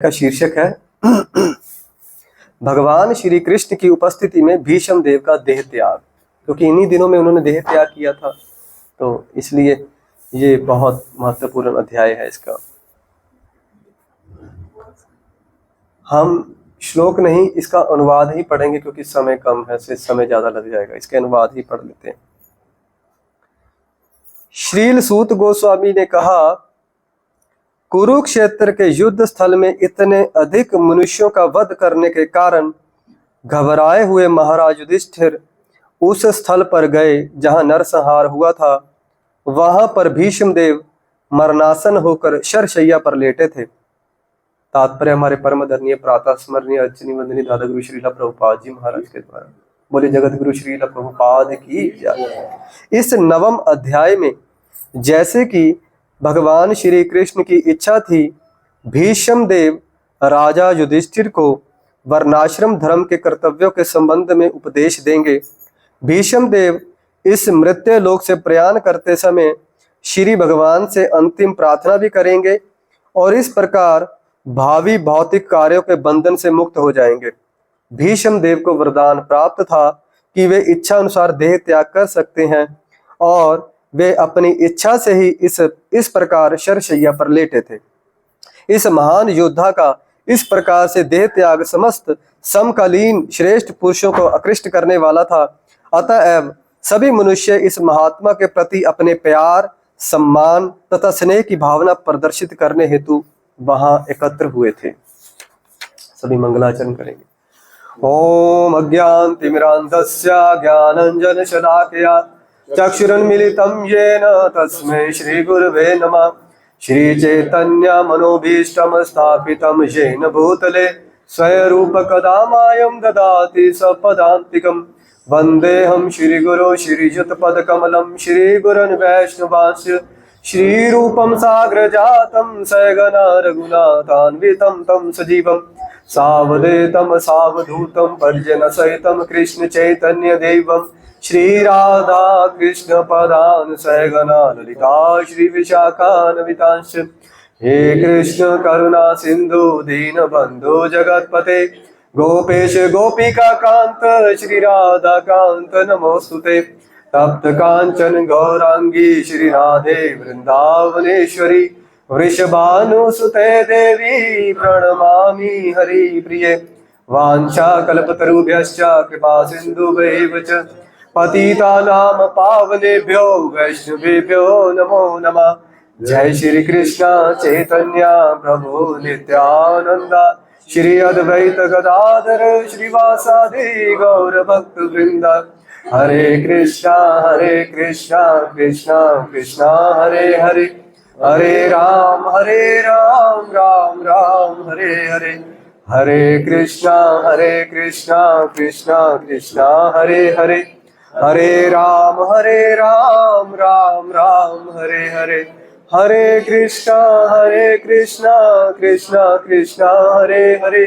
का शीर्षक है भगवान श्री कृष्ण की उपस्थिति में भीष्म देव का देह त्याग, क्योंकि इन्हीं दिनों में उन्होंने देह त्याग किया था, तो इसलिए ये बहुत महत्वपूर्ण अध्याय है। इसका हम श्लोक नहीं, इसका अनुवाद ही पढ़ेंगे क्योंकि समय कम है, से समय ज्यादा लग जाएगा। इसके अनुवाद ही पढ़ लेते हैं। श्रील सूत गोस्वामी ने कहा, कुरुक्षेत्र के युद्ध स्थल में इतने अधिक मनुष्यों का वध करने के कारण घबराए हुए महाराज युधिष्ठिर उस स्थल पर गए जहां नरसंहार हुआ था। वहां पर भीष्म देव मरणासन होकर शरशैया पर लेटे थे। तात्पर्य हमारे परम आदरणीय प्रातः स्मरणीय अर्चनी वंदनीय दादा गुरु श्रीला प्रभुपाद जी महाराज के द्वारा। बोले जगत गुरु श्रीला प्रभुपाद की जय। इस नवम अध्याय में जैसे कि भगवान श्री कृष्ण की इच्छा थी, भीष्म देव राजा युधिष्ठिर को वर्णाश्रम धर्म के कर्तव्यों के संबंध में उपदेश देंगे। भीष्म देव इस मृत्यु लोक से प्रयाण करते समय श्री भगवान से अंतिम प्रार्थना भी करेंगे और इस प्रकार भावी भौतिक कार्यों के बंधन से मुक्त हो जाएंगे। भीष्म देव को वरदान प्राप्त था कि वे इच्छा अनुसार देह त्याग कर सकते हैं और वे अपनी इच्छा से ही इस प्रकार शरशैया पर लेटे थे। इस महान योद्धा का इस प्रकार से देह त्याग समस्त समकालीन श्रेष्ठ पुरुषों को आकृष्ट करने वाला था। अतएव सभी मनुष्य इस महात्मा के प्रति अपने प्यार, सम्मान तथा स्नेह की भावना प्रदर्शित करने हेतु वहां एकत्र हुए थे। सभी मंगलाचरण करेंगे। ओम अज्ञानतिमिरान्धस्य ज्ञानाञ्जनशलाकया चक्षुरुन्मीलितं येन तस्मै श्रीगुरवे नमः। श्रीचैतन्यमनोभीष्टं स्थापितं येन भूतले स्वयंरूपकदा मायं ददाति सपदान्तिकम्। वन्देऽहं श्रीगुरो श्रीयुतपदकमलं श्रीगुरन् वैष्णवांश्च श्रीरूपं साग्रजातं सगना रघुनाथान्वितं तं सजीवं सावधेतं सावधूतं परिजनसहितं कृष्ण चैतन्य देवं श्री राधा कृष्ण पदान सगना ललिता श्री विशाखान्वितांश्च। हे कृष्ण करुणा सिंधु दीन बंधु जगतपते गोपेश गोपिका कांत श्री राधा कांत नमोस्तुते। तप्त कांचन गौरांगी श्री राधे वृंदावनेश्वरी वृषभानुसुते देवी प्रणमामि हरि प्रिये। वाञ्छाकल्पतरुभ्यश्च कृपा सिन्धुभ्यैव च पतितानां पावनेभ्यो वैष्णवेभ्यो नमो नमः। जय श्री कृष्ण चैतन्य प्रभु नित्यानंद श्री अद्वैत गदाधर श्रीवासादि गौर भक्त वृंद। हरे कृष्णा कृष्णा कृष्णा हरे हरे, हरे राम राम राम हरे हरे। हरे कृष्णा कृष्णा कृष्णा हरे हरे, हरे राम राम राम हरे हरे। हरे कृष्णा कृष्णा कृष्णा हरे हरे,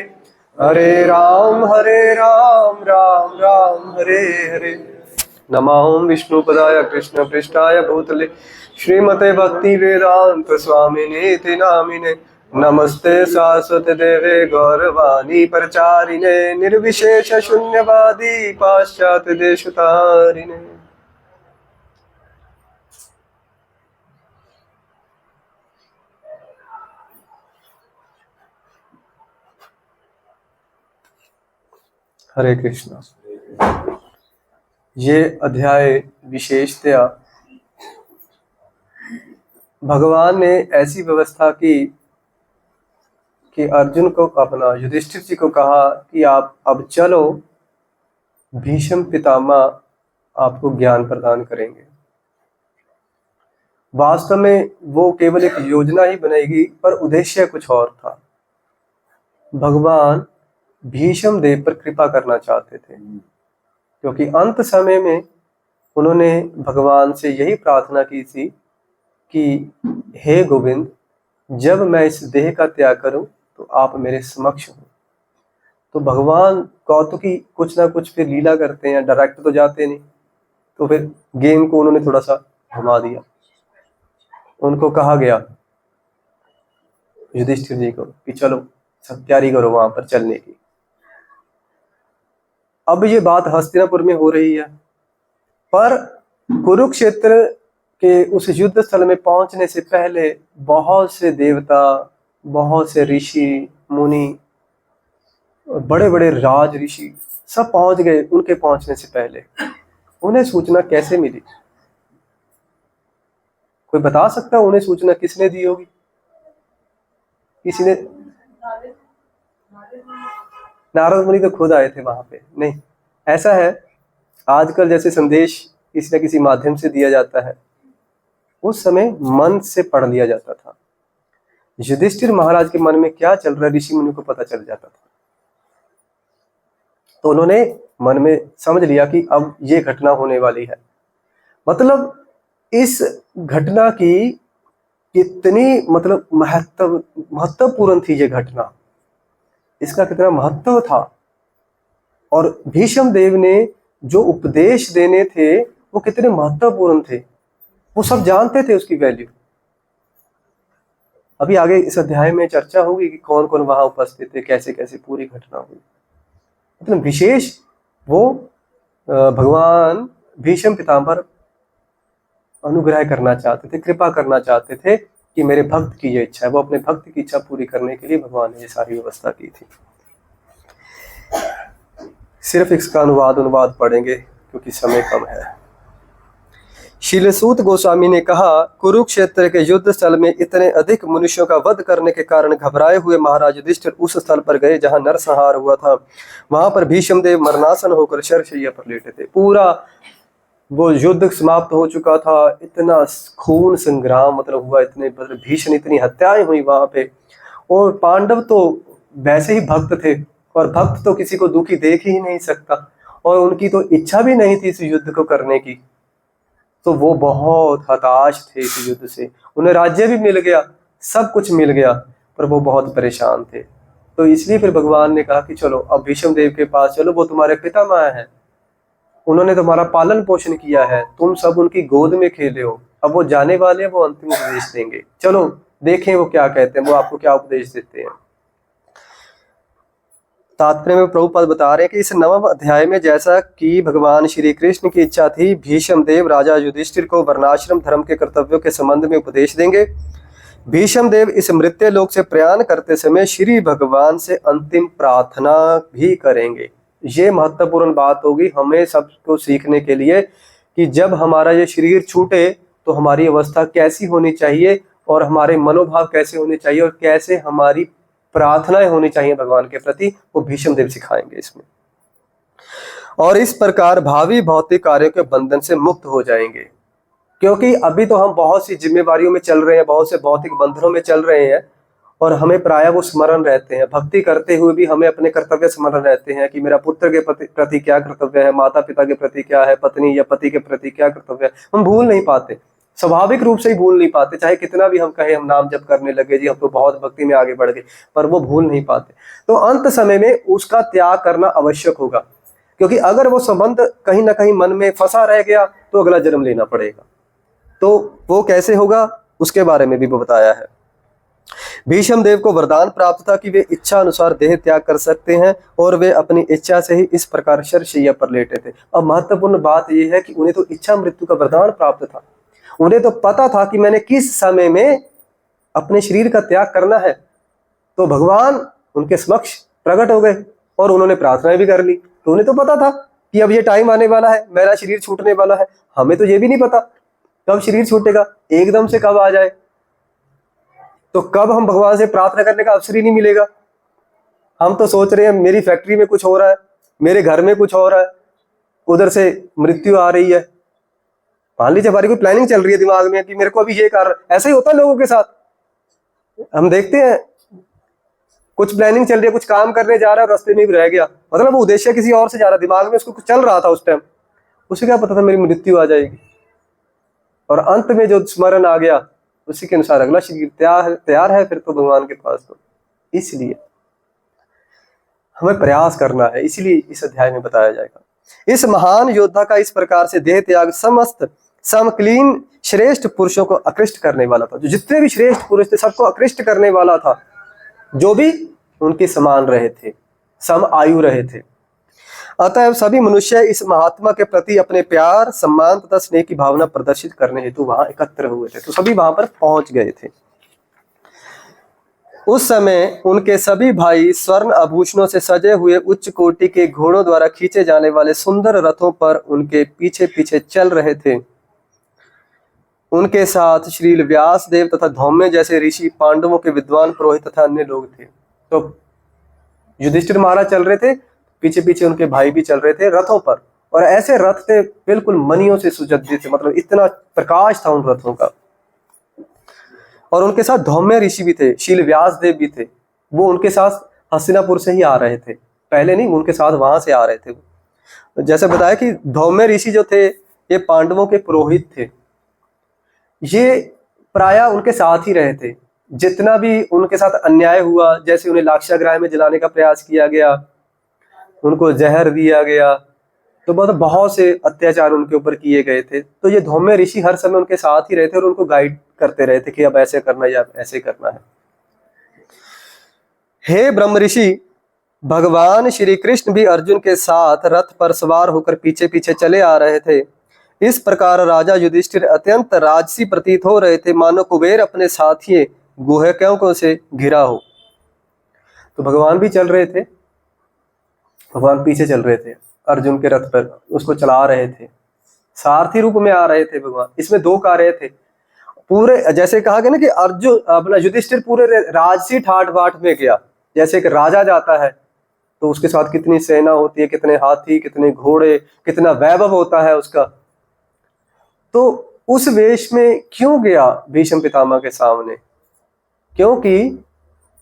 हरे राम राम राम हरे हरे। नमो विष्णुपदाय कृष्ण पृष्ठाय भूतले श्रीमते भक्ति वेदांत स्वामिने ते नामिने। नमस्ते सरस्वती देवे गौरवाणी प्रचारिणे निर्विशेष शून्यवादी पाश्चात्य देशतारिणे। हरे कृष्णा। ये अध्याय विशेषतया भगवान ने ऐसी व्यवस्था की कि अर्जुन को अपना युधिष्ठिर जी को कहा कि आप अब चलो, भीष्म पितामह आपको ज्ञान प्रदान करेंगे। वास्तव में वो केवल एक योजना ही बनेगी, पर उद्देश्य कुछ और था। भगवान भीष्म देव पर कृपा करना चाहते थे, क्योंकि अंत समय में उन्होंने भगवान से यही प्रार्थना की थी कि हे गोविंद, जब मैं इस देह का त्याग करूं तो आप मेरे समक्ष हो। तो भगवान कौतुकी कुछ ना कुछ फिर लीला करते हैं, डायरेक्ट तो जाते नहीं। तो फिर गेम को उन्होंने थोड़ा सा घुमा दिया। उनको कहा गया युधिष्ठिर जी को कि चलो सब तैयारी करो वहां पर चलने की। अब ये बात हस्तिनापुर में हो रही है, पर कुरुक्षेत्र के उस युद्ध स्थल में पहुंचने से पहले बहुत से देवता, बहुत से ऋषि मुनि, बड़े बड़े राज ऋषि सब पहुंच गए। उनके पहुंचने से पहले उन्हें सूचना कैसे मिली? कोई बता सकता है उन्हें सूचना किसने दी होगी? किसी ने? नारद मुनि तो खुद आए थे वहां पे। नहीं, ऐसा है आजकल जैसे संदेश किसी न किसी माध्यम से दिया जाता है, उस समय मन से पढ़ लिया जाता था। युधिष्ठिर महाराज के मन में क्या चल रहा है ऋषि मुनि को पता चल जाता था। तो उन्होंने मन में समझ लिया कि अब ये घटना होने वाली है। मतलब इस घटना की कितनी मतलब महत्वपूर्ण थी ये घटना, इसका कितना महत्व था। और भीष्म देव ने जो उपदेश देने थे वो कितने महत्वपूर्ण थे, वो सब जानते थे उसकी वैल्यू। अभी आगे इस अध्याय में चर्चा होगी कि कौन कौन वहां उपस्थित थे, कैसे कैसे पूरी घटना हुई। मतलब विशेष वो भगवान भीष्म पितामह अनुग्रह करना चाहते थे, कृपा करना चाहते थे कि मेरे भक्त की ये इच्छा है। वो अपने भक्त की इच्छा पूरी करने के लिए भगवान ने ये सारी व्यवस्था की थी। सिर्फ इसका अनुवाद पढ़ेंगे क्योंकि समय कम है। शीलसूत गोस्वामी ने कहा, कुरुक्षेत्र के युद्ध स्थल में इतने अधिक मनुष्यों का वध करने के कारण घबराए हुए महाराज युधिष्ठिर उस स्थल पर गए जहां नरसंहार हुआ था। वहां पर भीष्म देव मरणासन होकर शरशैया पर लेटे थे। पूरा वो युद्ध समाप्त हो चुका था, इतना खून संग्राम मतलब हुआ, इतने भीषण इतनी हत्याएं हुई वहां पे। और पांडव तो वैसे ही भक्त थे, और भक्त तो किसी को दुखी देख ही नहीं सकता, और उनकी तो इच्छा भी नहीं थी इस युद्ध को करने की। तो वो बहुत हताश थे इस युद्ध से। उन्हें राज्य भी मिल गया, सब कुछ मिल गया, पर वो बहुत परेशान थे। तो इसलिए फिर भगवान ने कहा कि चलो अब भीष्म देव के पास चलो, वो तुम्हारे पितामह हैं, उन्होंने तुम्हारा पालन पोषण किया है, तुम सब उनकी गोद में खेले हो। अब वो जाने वाले हैं, वो अंतिम उपदेश देंगे, चलो देखें वो क्या कहते हैं, वो आपको क्या उपदेश देते हैं। तात्पर्य में प्रभुपाद बता रहे हैं कि इस 9वें अध्याय में जैसा कि भगवान श्री कृष्ण की इच्छा थी, भीष्म देव राजा युधिष्ठिर को वर्णाश्रम धर्म के कर्तव्यों के संबंध में उपदेश देंगे। भीष्म देव इस मृत्यु लोक से प्रयाण करते समय श्री भगवान से अंतिम प्रार्थना भी करेंगे। ये महत्वपूर्ण बात होगी हमें सबको सीखने के लिए कि जब हमारा ये शरीर छूटे तो हमारी अवस्था कैसी होनी चाहिए, और हमारे मनोभाव कैसे होने चाहिए, और कैसे हमारी प्रार्थनाएं होनी चाहिए भगवान के प्रति, वो भीष्म देव सिखाएंगे इसमें। और इस प्रकार भावी भौतिक कार्यों के बंधन से मुक्त हो जाएंगे। क्योंकि अभी तो हम बहुत सी जिम्मेवारियों में चल रहे हैं, बहुत से भौतिक बंधनों में चल रहे हैं, और हमें प्रायः वो स्मरण रहते हैं। भक्ति करते हुए भी हमें अपने कर्तव्य स्मरण रहते हैं कि मेरा पुत्र के प्रति क्या कर्तव्य है, माता पिता के प्रति क्या है, पत्नी या पति के प्रति क्या कर्तव्य है, हम भूल नहीं पाते, स्वाभाविक रूप से ही भूल नहीं पाते। चाहे कितना भी हम कहें हम नाम जप करने लगे, जी हम तो बहुत भक्ति में आगे बढ़ गए, पर वो भूल नहीं पाते। तो अंत समय में उसका त्याग करना आवश्यक होगा, क्योंकि अगर वो संबंध कहीं ना कहीं मन में फंसा रह गया तो अगला जन्म लेना पड़ेगा। तो वो कैसे होगा उसके बारे में भी वो बताया है। भीष्म देव को वरदान प्राप्त था कि वे इच्छा अनुसार देह त्याग कर सकते हैं, और वे अपनी इच्छा से ही इस प्रकार शरशैया पर लेटे थे। अब महत्वपूर्ण बात यह है कि उन्हें तो इच्छा मृत्यु का वरदान प्राप्त था, उन्हें तो पता था कि मैंने किस समय में अपने शरीर का त्याग करना है। तो भगवान उनके समक्ष प्रकट हो गए और उन्होंने प्रार्थनाएं भी कर ली। तो उन्हें तो पता था कि अब ये टाइम आने वाला है, मेरा शरीर छूटने वाला है। हमें तो ये भी नहीं पता कब शरीर छूटेगा, एकदम से कब आ जाए, तो कब हम भगवान से प्रार्थना करने का अवसर ही नहीं मिलेगा। हम तो सोच रहे हैं मेरी फैक्ट्री में कुछ हो रहा है, मेरे घर में कुछ हो रहा है, उधर से मृत्यु आ रही है। मान लीजिए हमारी कोई प्लानिंग चल रही है दिमाग में कि मेरे को अभी ये कर, ऐसा ही होता है लोगों के साथ। हम देखते हैं कुछ प्लानिंग चल रही है, कुछ काम करने जा रहा है, रास्ते में भी रह गया, मतलब वो उद्देश्य किसी और से जा रहा है, दिमाग में उसको कुछ चल रहा था उस टाइम, उसे क्या पता था मेरी मृत्यु आ जाएगी, और अंत में जो स्मरण आ गया उसी के अनुसार अगला शरीर तैयार है फिर तो भगवान के पास। तो इसलिए हमें प्रयास करना है, इसीलिए इस अध्याय में बताया जाएगा। इस महान योद्धा का इस प्रकार से देह त्याग समस्त समकालीन श्रेष्ठ पुरुषों को आकृष्ट करने वाला था। जो जितने भी श्रेष्ठ पुरुष थे सबको आकृष्ट करने वाला था। जो भी उनके समान रहे थे, सम आयु रहे थे। अतः सभी मनुष्य इस महात्मा के प्रति अपने प्यार, सम्मान तथा स्नेह की भावना प्रदर्शित करने हेतु वहां एकत्र हुए थे। तो सभी वहां पर पहुंच गए थे। उस समय उनके सभी भाई स्वर्ण आभूषणों से सजे हुए उच्च कोटि के घोड़ों द्वारा खींचे जाने वाले सुंदर रथों पर उनके पीछे पीछे चल रहे थे। उनके साथ श्री व्यास देव तथा धौम्य जैसे ऋषि, पांडवों के विद्वान पुरोहित तथा अन्य लोग थे। तो युधिष्ठिर महाराज चल रहे थे, पीछे पीछे उनके भाई भी चल रहे थे रथों पर, और ऐसे रथ थे बिल्कुल मणियों से सुसज्जित थे, मतलब इतना प्रकाश था उन रथों का। और उनके साथ धौम्य ऋषि भी थे, शील व्यास देव भी थे। वो उनके साथ हस्तिनापुर से ही आ रहे थे, पहले नहीं, उनके साथ वहां से आ रहे थे। जैसे बताया कि धौम्य ऋषि जो थे ये पांडवों के पुरोहित थे। ये प्रायः उनके साथ ही रहे थे। जितना भी उनके साथ अन्याय हुआ, जैसे उन्हें लाक्षागृह में जलाने का प्रयास किया गया, उनको जहर दिया गया, तो बहुत से अत्याचार उनके ऊपर किए गए थे। तो ये धौम्य ऋषि हर समय उनके साथ ही रहते और उनको गाइड करते रहे थे कि अब ऐसे करना या ऐसे करना है। हे ब्रह्म ऋषि, भगवान श्री कृष्ण भी अर्जुन के साथ रथ पर सवार होकर पीछे पीछे चले आ रहे थे। इस प्रकार राजा युधिष्ठिर अत्यंत राजसी प्रतीत हो रहे थे, मानो कुबेर अपने साथियों गुहकों से घिरा हो। तो भगवान भी चल रहे थे, भगवान पीछे चल रहे थे अर्जुन के रथ पर, उसको चला रहे थे, सारथी रूप में आ रहे थे भगवान। इसमें दो कार्य थे पूरे, जैसे कहा गया ना कि अर्जुन अपना युधिष्ठिर पूरे राजसी ठाट बाट में गया। जैसे एक राजा जाता है तो उसके साथ कितनी सेना होती है, कितने हाथी, कितने घोड़े, कितना वैभव होता है उसका। तो उस वेश में क्यों गया भीष्म पितामह के सामने? क्योंकि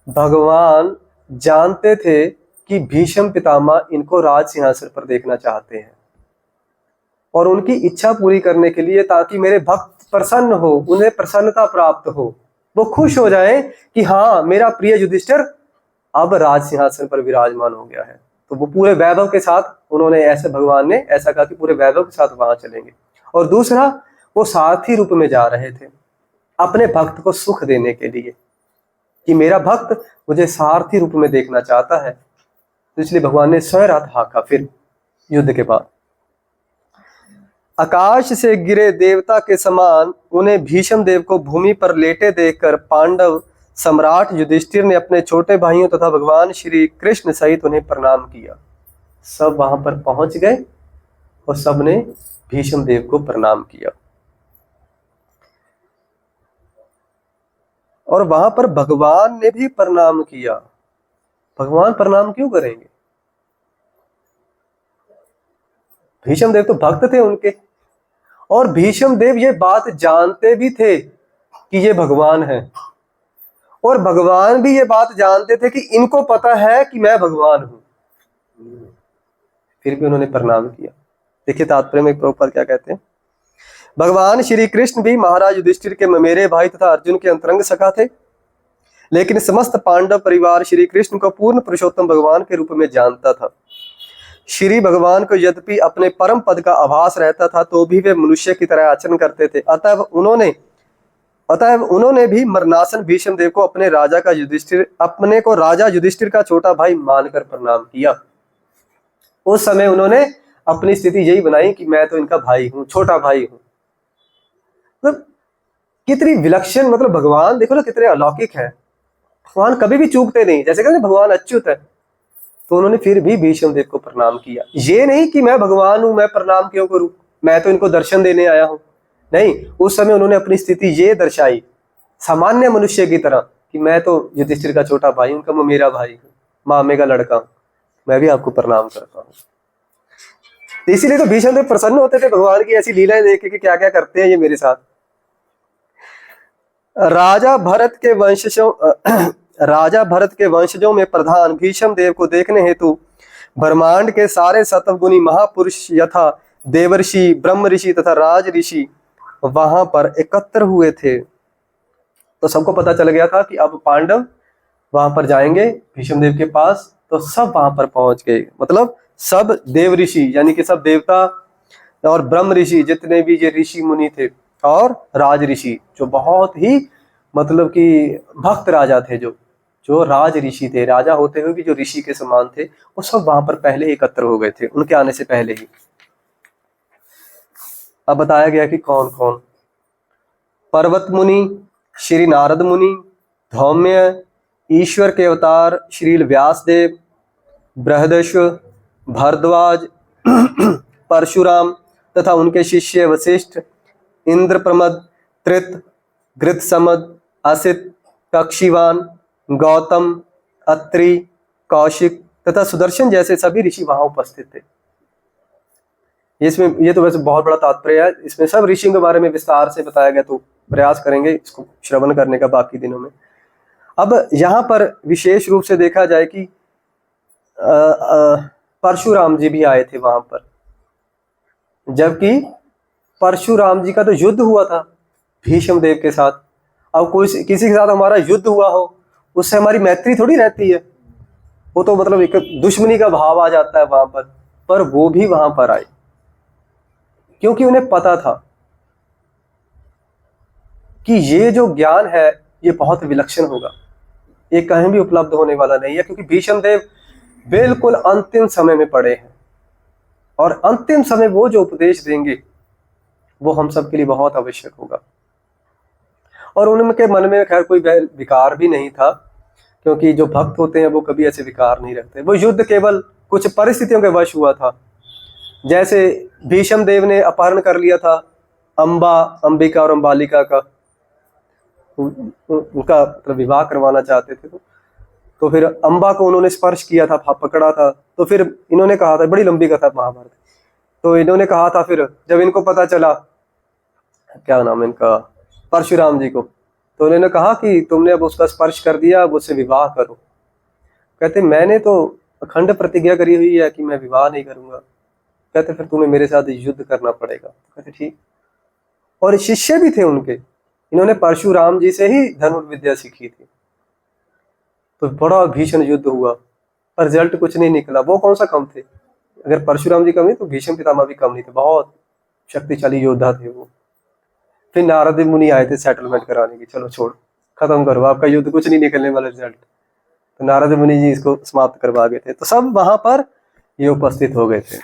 भगवान जानते थे कि भीष्म पितामह इनको राज सिंहासन पर देखना चाहते हैं, और उनकी इच्छा पूरी करने के लिए, ताकि मेरे भक्त प्रसन्न हो, उन्हें प्रसन्नता प्राप्त हो, वो खुश हो जाए कि हाँ मेरा प्रिय युधिष्ठिर अब राज सिंहासन पर विराजमान हो गया है। तो वो पूरे वैभव के साथ उन्होंने ऐसे, भगवान ने ऐसा कहा कि पूरे वैभव के साथ वहां चलेंगे। और दूसरा, वो सारथी रूप में जा रहे थे अपने भक्त को सुख देने के लिए, कि मेरा भक्त मुझे सारथी रूप में देखना चाहता है। तो इसलिए भगवान ने स्वयं रथ हाँका। फिर युद्ध के बाद आकाश से गिरे देवता के समान उन्हें भीष्म देव को भूमि पर लेटे देखकर पांडव सम्राट युधिष्ठिर ने अपने छोटे भाइयों तथा भगवान श्री कृष्ण सहित उन्हें प्रणाम किया। सब वहां पर पहुंच गए और सबने भीष्म देव को प्रणाम किया। और वहां पर भगवान ने भी प्रणाम किया। भगवान प्रणाम क्यों करेंगे? भीष्म देव तो भक्त थे उनके, और भीष्म देव ये बात जानते भी थे कि ये भगवान है, और भगवान भी ये बात जानते थे कि इनको पता है कि मैं भगवान हूं, फिर भी उन्होंने प्रणाम किया। देखिए तात्पर्य में प्रभुपाद क्या कहते हैं। भगवान श्री कृष्ण भी महाराज युधिष्ठिर के ममेरे भाई तथा अर्जुन के अंतरंग सखा थे, लेकिन समस्त पांडव परिवार श्री कृष्ण को पूर्ण पुरुषोत्तम भगवान के रूप में जानता था। श्री भगवान को यद्यपि अपने परम पद का आभास रहता था, तो भी वे मनुष्य की तरह आचरण करते थे। अतः उन्होंने भी मरणासन भीष्म देव को अपने राजा युधिष्ठिर का छोटा भाई मानकर प्रणाम किया। उस समय उन्होंने अपनी स्थिति यही बनाई कि मैं तो इनका भाई हूं, छोटा भाई हूं। मतलब कितनी विलक्षण, मतलब भगवान देखो ना कितने अलौकिक है। भगवान कभी भी चूकते नहीं, जैसे कहते हैं भगवान अच्युत है। तो उन्होंने फिर भी भीष्म देव को प्रणाम किया। ये नहीं कि मैं भगवान हूं, मैं प्रणाम क्यों करूं, मैं तो इनको दर्शन देने आया हूं। नहीं, उस समय उन्होंने अपनी स्थिति ये दर्शाई सामान्य मनुष्य की तरह कि मैं तो युधिष्ठिर का छोटा भाई, उनका मैं मेरा भाई हूं, मामे का लड़का हूं, मैं भी आपको प्रणाम करता हूं। इसीलिए तो भीष्म देव प्रसन्न होते थे भगवान की ऐसी लीलाएं देख के, क्या क्या करते हैं ये मेरे साथ। राजा भरत के वंशजों में प्रधान भीष्म देव को देखने हेतु ब्रह्मांड के सारे सतवगुणी महापुरुष यथा देवर्षि, ब्रह्म ऋषि तथा राज ऋषि वहां पर एकत्र हुए थे। तो सबको पता चल गया था कि अब पांडव वहां पर जाएंगे भीष्म देव के पास। तो सब वहां पर पहुंच गए, मतलब सब देव ऋषि यानी कि सब देवता, और ब्रह्म ऋषि जितने भी ये ऋषि मुनि थे, और राज ऋषि जो बहुत ही मतलब कि भक्त राजा थे, जो जो राज ऋषि थे, राजा होते हुए भी जो ऋषि के समान थे, वो सब वहां पर पहले ही एकत्र हो गए थे, उनके आने से पहले ही। अब बताया गया कि कौन कौन। पर्वत मुनि, श्री नारद मुनि, धौम्य, ईश्वर के अवतार श्री व्यास देव, बृहदश्व, भारद्वाज, परशुराम तथा उनके शिष्य वशिष्ठ, इंद्रप्रमद, त्रित, घृतसमद, असित, कक्षीवान, गौतम, अत्रि, कौशिक तथा सुदर्शन जैसे सभी ऋषि वहां उपस्थित थे। इसमें ये तो वैसे बहुत बड़ा तात्पर्य है, इसमें सब ऋषियों के बारे में विस्तार से बताया गया, तो प्रयास करेंगे इसको श्रवण करने का बाकी दिनों में। अब यहाँ पर विशेष रूप से देखा जाए कि परशुराम जी भी आए थे वहां पर, जबकि परशुराम जी का तो युद्ध हुआ था भीष्म देव के साथ। अब कोई किसी के साथ हमारा युद्ध हुआ हो, उससे हमारी मैत्री थोड़ी रहती है, वो तो मतलब एक दुश्मनी का भाव आ जाता है वहां पर वो भी वहां पर आए, क्योंकि उन्हें पता था कि ये जो ज्ञान है ये बहुत विलक्षण होगा, ये कहीं भी उपलब्ध होने वाला नहीं है, क्योंकि भीष्म देव बिल्कुल अंतिम समय में पड़े हैं, और अंतिम समय वो जो उपदेश देंगे वो हम सब के लिए बहुत आवश्यक होगा। और उनके मन में खैर कोई विकार भी नहीं था, क्योंकि जो भक्त होते हैं वो कभी ऐसे विकार नहीं रखते। वो युद्ध केवल कुछ परिस्थितियों के वश हुआ था, जैसे भीष्म देव ने अपहरण कर लिया था अंबिका और अंबालिका का, उनका मतलब विवाह करवाना चाहते थे, तो फिर अंबा को उन्होंने स्पर्श किया था, पकड़ा था, तो फिर इन्होंने कहा था, बड़ी लंबी कथा महाभारत, तो इन्होंने कहा था फिर जब इनको पता चला, क्या नाम है इनका, परशुराम जी को, तो उन्होंने कहा कि तुमने अब उसका स्पर्श कर दिया, अब उससे विवाह करो। कहते मैंने तो अखंड प्रतिज्ञा करी हुई है कि मैं विवाह नहीं करूंगा। कहते फिर तुम्हें मेरे साथ युद्ध करना पड़ेगा। कहते ठीक। और शिष्य भी थे उनके, इन्होंने परशुराम जी से ही धनुर्विद्या सीखी थी। तो बड़ा भीषण युद्ध हुआ, पर रिजल्ट कुछ नहीं निकला। वो कौन सा कम थे, अगर परशुराम जी कम नहीं तो भीष्म पितामह भी कम नहीं थे, बहुत शक्तिशाली योद्धा थे वो। फिर नारद मुनि आए थे सेटलमेंट कराने की, चलो छोड़ खत्म करो, आपका युद्ध कुछ नहीं निकलने वाला रिजल्ट। तो नारद मुनि जी इसको समाप्त करवा गए थे, तो सब वहां पर ये उपस्थित हो गए थे।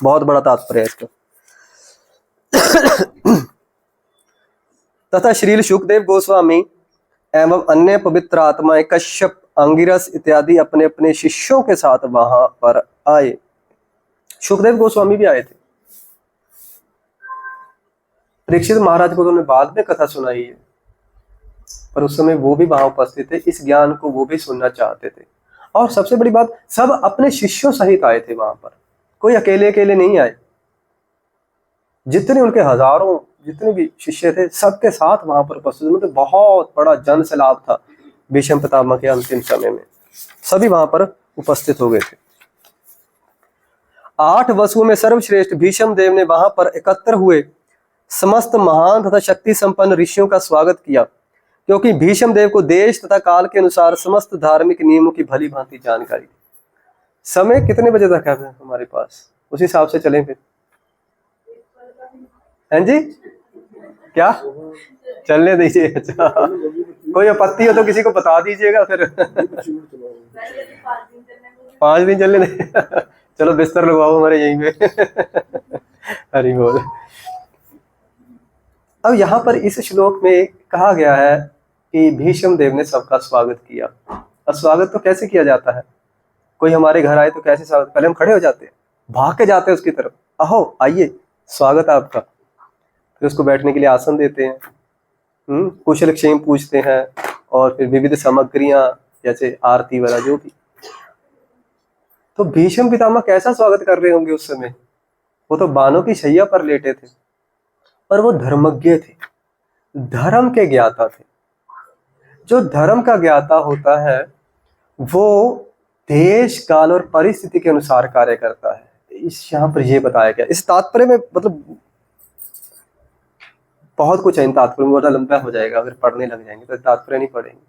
बहुत बड़ा तात्पर्य है इसका। तथा श्रील सुखदेव गोस्वामी एवं अन्य पवित्र आत्माएं कश्यप, अंगिरस इत्यादि अपने अपने शिष्यों के साथ वहां पर आए। सुखदेव गोस्वामी भी आए थे। परीक्षित महाराज को तो उन्होंने बाद में कथा सुनाई है, पर उस समय वो भी वहां उपस्थित थे, इस ज्ञान को वो भी सुनना चाहते थे। और सबसे बड़ी बात, सब अपने शिष्यों सहित आए थे वहां पर, कोई अकेले अकेले नहीं आए। जितने उनके हजारों जितने भी शिष्य थे सबके साथ वहां पर उपस्थित, मतलब बहुत बड़ा जन सैलाब था भीष्म पितामह के अंतिम समय में, सभी वहां पर उपस्थित हो गए थे। 8 वसुओं में सर्वश्रेष्ठ भीष्म देव ने वहां पर एकत्र हुए समस्त महान तथा शक्ति संपन्न ऋषियों का स्वागत किया, क्योंकि भीष्म देव को देश तथा काल के अनुसार समस्त धार्मिक नियमों की भली भांति जानकारी थी। समय कितने बजे तक है हमारे पास, उस हिसाब से चलें फिर, हैं जी? क्या चलने दीजिए? अच्छा, कोई आपत्ति हो तो किसी को बता दीजिएगा फिर। 5 दिन चलने दे। चलो बिस्तर लगवाओ हमारे यहीं पे। हरि बोल। अब यहाँ पर इस श्लोक में कहा गया है कि भीष्म देव ने सबका स्वागत किया। अब स्वागत तो कैसे किया जाता है, कोई हमारे घर आए तो कैसे स्वागत, पहले हम खड़े हो जाते हैं, भाग के जाते हैं उसकी तरफ, आओ आइए स्वागत है आपका, फिर उसको बैठने के लिए आसन देते हैं, कुशल क्षेम पूछते हैं, और फिर विविध सामग्रियां जैसे आरती वाला जो भी। तो भीष्म पितामह कैसा स्वागत कर रहे होंगे उस समय, वो तो बानों की शैया पर लेटे थे, पर वो धर्मज्ञ थे, धर्म के ज्ञाता थे। जो धर्म का ज्ञाता होता है वो देश काल और परिस्थिति के अनुसार कार्य करता है। इस यहाँ पर ये बताया गया। इस तात्पर्य में मतलब बहुत कुछ है, इन तात्पर्य में बड़ा लंबा हो जाएगा, अगर पढ़ने लग जाएंगे तो तात्पर्य नहीं पढ़ेंगे।